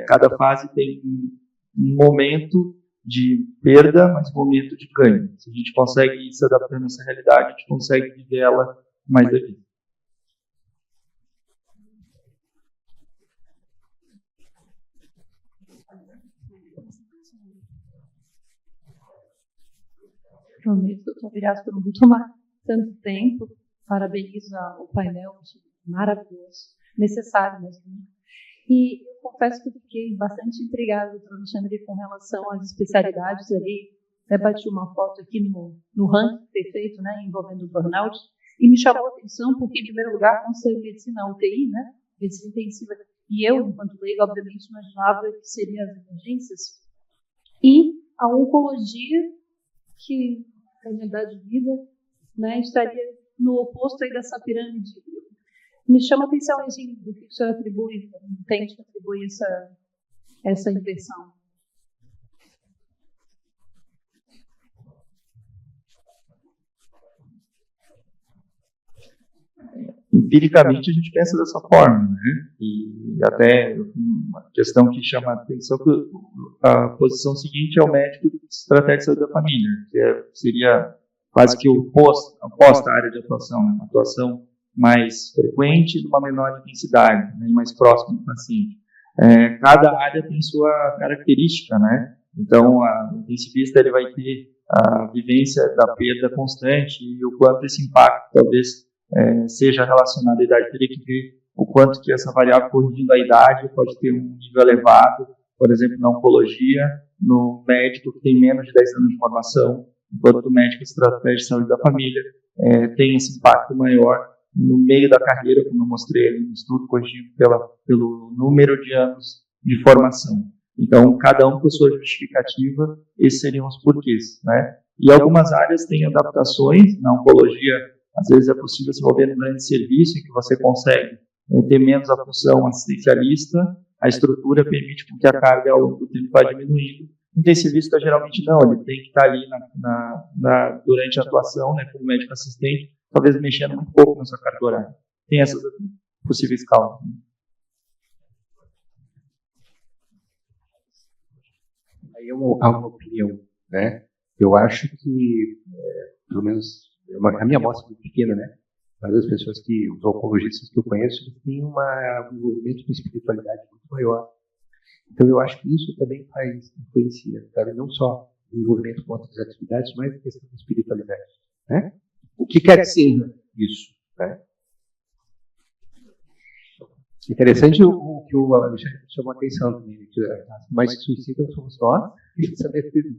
Cada fase tem um momento de perda, mas um momento de ganho. Se a gente consegue ir se adaptando a essa realidade, a gente consegue viver ela mais da vida. Prometo, doutor Viriato, que eu não vou tomar tanto tempo. Parabenizo o painel, maravilhoso, necessário mesmo. E eu confesso que eu fiquei bastante intrigada, doutor Alexandre, com relação às especialidades ali. Até bati uma foto aqui no ranking perfeito, né, envolvendo o burnout, e me chamou a atenção porque, em primeiro lugar, conselho de medicina UTI, né, medicina intensiva, e eu, enquanto leigo, obviamente, imaginava que seriam as emergências, e a oncologia, que a unidade de vida, né, estaria no oposto aí dessa pirâmide. Me chama a atenção assim, do que o senhor atribui, entende que atribui essa inversão. empiricamente a gente pensa dessa forma, né? E até uma questão que chama a atenção, que a posição seguinte é o médico de estratégia de saúde da família, que seria quase que o oposto à área de atuação, né? Uma atuação mais frequente e uma menor intensidade, né? Mais próximo do paciente. Cada área tem sua característica, né? Então, o intensivista ele vai ter a vivência da perda constante e o quanto esse impacto talvez seja relacionado à idade. Teria que ver o quanto que essa variável corrigindo a idade pode ter um nível elevado, por exemplo, na oncologia, no médico que tem menos de 10 anos de formação, enquanto o médico de estratégia de saúde da família tem esse impacto maior no meio da carreira, como eu mostrei ali no estudo, corrigido pelo número de anos de formação. Então, cada um com sua justificativa, esses seriam os porquês, né? E algumas áreas têm adaptações. Na oncologia, às vezes é possível se envolver num grande serviço em que você consegue ter menos a função assistencialista, a estrutura permite que a carga ao longo do tempo vá diminuindo. Intensivista, geralmente não, ele tem que estar ali durante a atuação, né, como médico assistente, talvez mexendo muito pouco na sua carga horária. Tem essas possíveis causas. Aí há uma opinião, né? Eu acho que, pelo menos, a minha amostra é muito pequena, né? Mas as pessoas os oncologistas que eu conheço, eles têm um envolvimento com espiritualidade muito maior. Então, eu acho que isso também influencia, sabe? Não só o envolvimento com outras atividades, mas a questão da espiritualidade, né? O que quer que seja isso, né? Interessante o que o Alexandre chamou a atenção também, que mais que suicida somos nós, e saber tudo.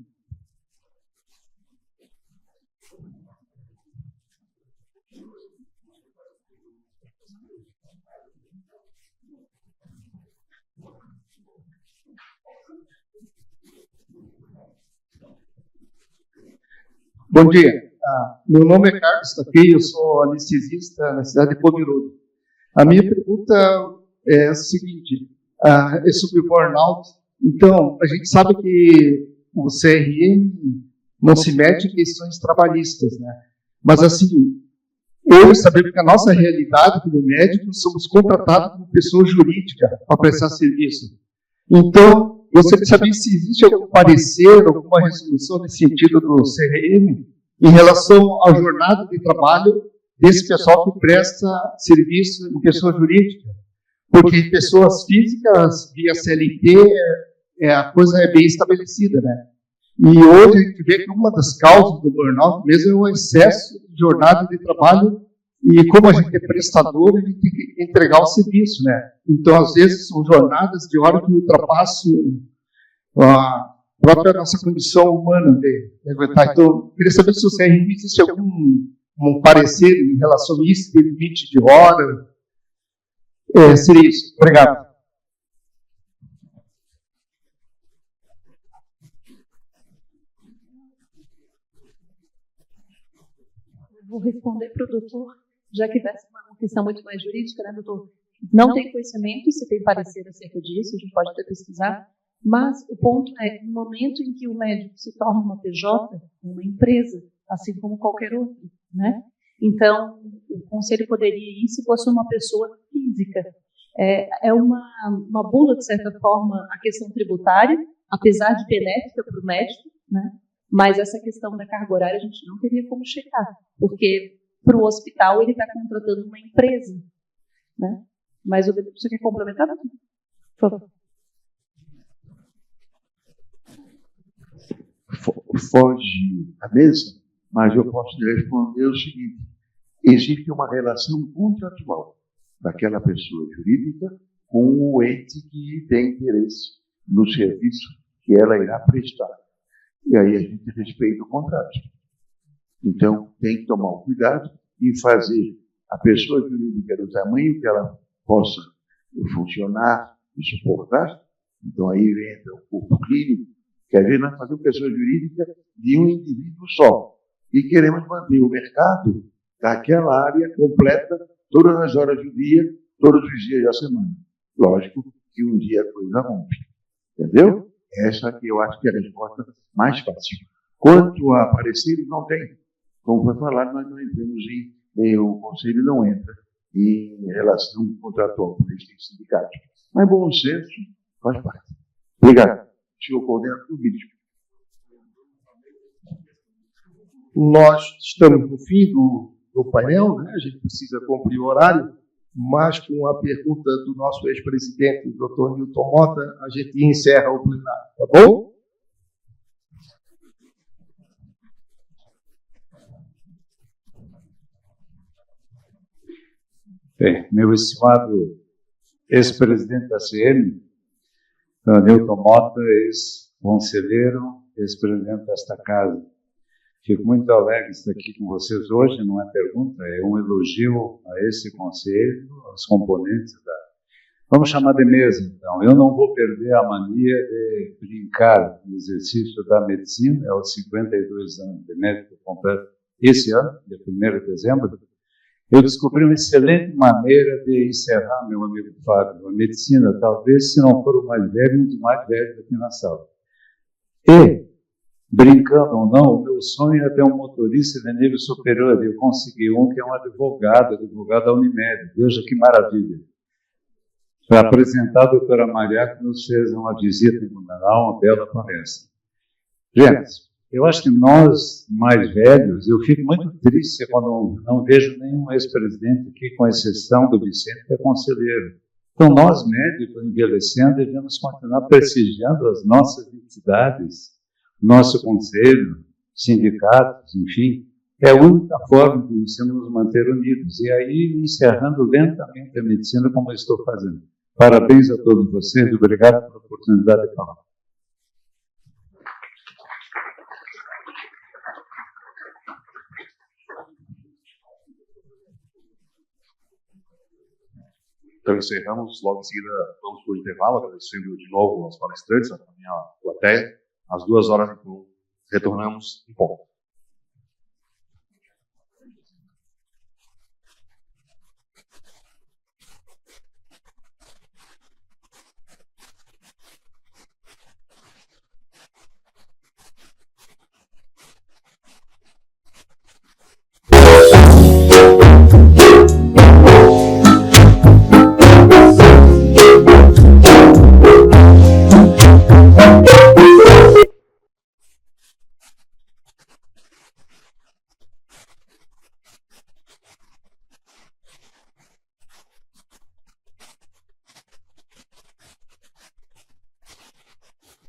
Bom dia. Meu nome é Carlos Taquei, eu sou anestesista na cidade de Pomerode. A minha pergunta é a seguinte, é sobre o burnout. Então, a gente sabe que o CRM não se mete em questões trabalhistas, né? Mas, assim, hoje sabemos que a nossa realidade como médicos, somos contratados como pessoa jurídica para prestar serviço. Então, gostaria de saber se existe algum parecer, alguma resolução nesse sentido do CRM em relação à jornada de trabalho desse pessoal que presta serviço em pessoa jurídica. Porque pessoas físicas, via CLT, a coisa é bem estabelecida, né? E hoje a gente vê que uma das causas do burnout mesmo é o excesso de jornada de trabalho. E como a gente é prestador, a gente tem que entregar o serviço, né? Então, às vezes, são jornadas de hora que ultrapassam a própria nossa condição humana de aguentar. Então, eu queria saber se o CRM existe algum parecer em relação a isso, de limite de hora. Seria isso. Obrigado. Vou responder para o doutor, já que essa é uma questão muito mais jurídica, né, doutor? Não tem conhecimento, se tem parecer acerca disso, a gente pode até pesquisar, mas o ponto é, no momento em que o médico se torna uma PJ, uma empresa, assim como qualquer outro, né? Então, o conselho poderia ir se fosse uma pessoa física. É uma bula, de certa forma, a questão tributária, apesar de benéfica para o médico, né? Mas essa questão da carga horária a gente não teria como checar, porque para o hospital ele está contratando uma empresa, né? Mas o doutor, você quer complementar? Por favor. Foge a mesa, mas eu posso lhe responder o seguinte: existe uma relação contratual daquela pessoa jurídica com o ente que tem interesse no serviço que ela irá prestar. E aí a gente respeita o contrato. Então, tem que tomar um cuidado e fazer a pessoa jurídica do tamanho que ela possa funcionar e suportar. Então, aí entra o corpo clínico, que às vezes nós fazemos pessoa jurídica de um indivíduo só. E queremos manter o mercado daquela área completa, todas as horas do dia, todos os dias da semana. Lógico que um dia a coisa rompe. Entendeu? Essa que eu acho que é a resposta mais fácil. Quanto a pareceres, não tem. Como foi falado, nós não entramos o conselho não entra em relação contratual política e sindicato. Mas bom senso faz parte. Obrigado. Senhor coordenador do vídeo. Nós estamos no fim do painel, né? A gente precisa cumprir o horário, mas com a pergunta do nosso ex-presidente, Dr. Newton Mota, a gente encerra o plenário, tá bom? Bem, meu estimado ex-presidente da CM, Newton Mota, ex-conselheiro, ex-presidente desta casa. Fico muito alegre de estar aqui com vocês hoje, não é pergunta, é um elogio a esse conselho, aos componentes da... Vamos chamar de mesa, então. Eu não vou perder a mania de brincar no exercício da medicina, aos 52 anos de médico completo, esse ano, dia 1º de dezembro. Eu descobri uma excelente maneira de encerrar, meu amigo Fábio, a medicina, talvez, se não for o mais velho, um dos mais velhos aqui na sala. E, brincando ou não, o meu sonho é ter um motorista de nível superior. Eu consegui um que é um advogado da Unimed. Veja que maravilha. Para apresentar a doutora Maria, que nos fez uma visita em Blumenau, uma bela palestra. Gente, eu acho que nós, mais velhos, eu fico muito triste quando não vejo nenhum ex-presidente aqui, com exceção do Vicente, que é conselheiro. Então, nós, médicos, envelhecendo, devemos continuar prestigiando as nossas entidades, nosso conselho, sindicatos, enfim. É a única forma de nós nos manter unidos. E aí, encerrando lentamente a medicina, como eu estou fazendo. Parabéns a todos vocês, obrigado pela oportunidade de falar. Então, encerramos. Logo em seguida, vamos para o intervalo, agradecendo de novo aos palestrantes, a minha plateia. Às 2 horas, então, retornamos em ponto.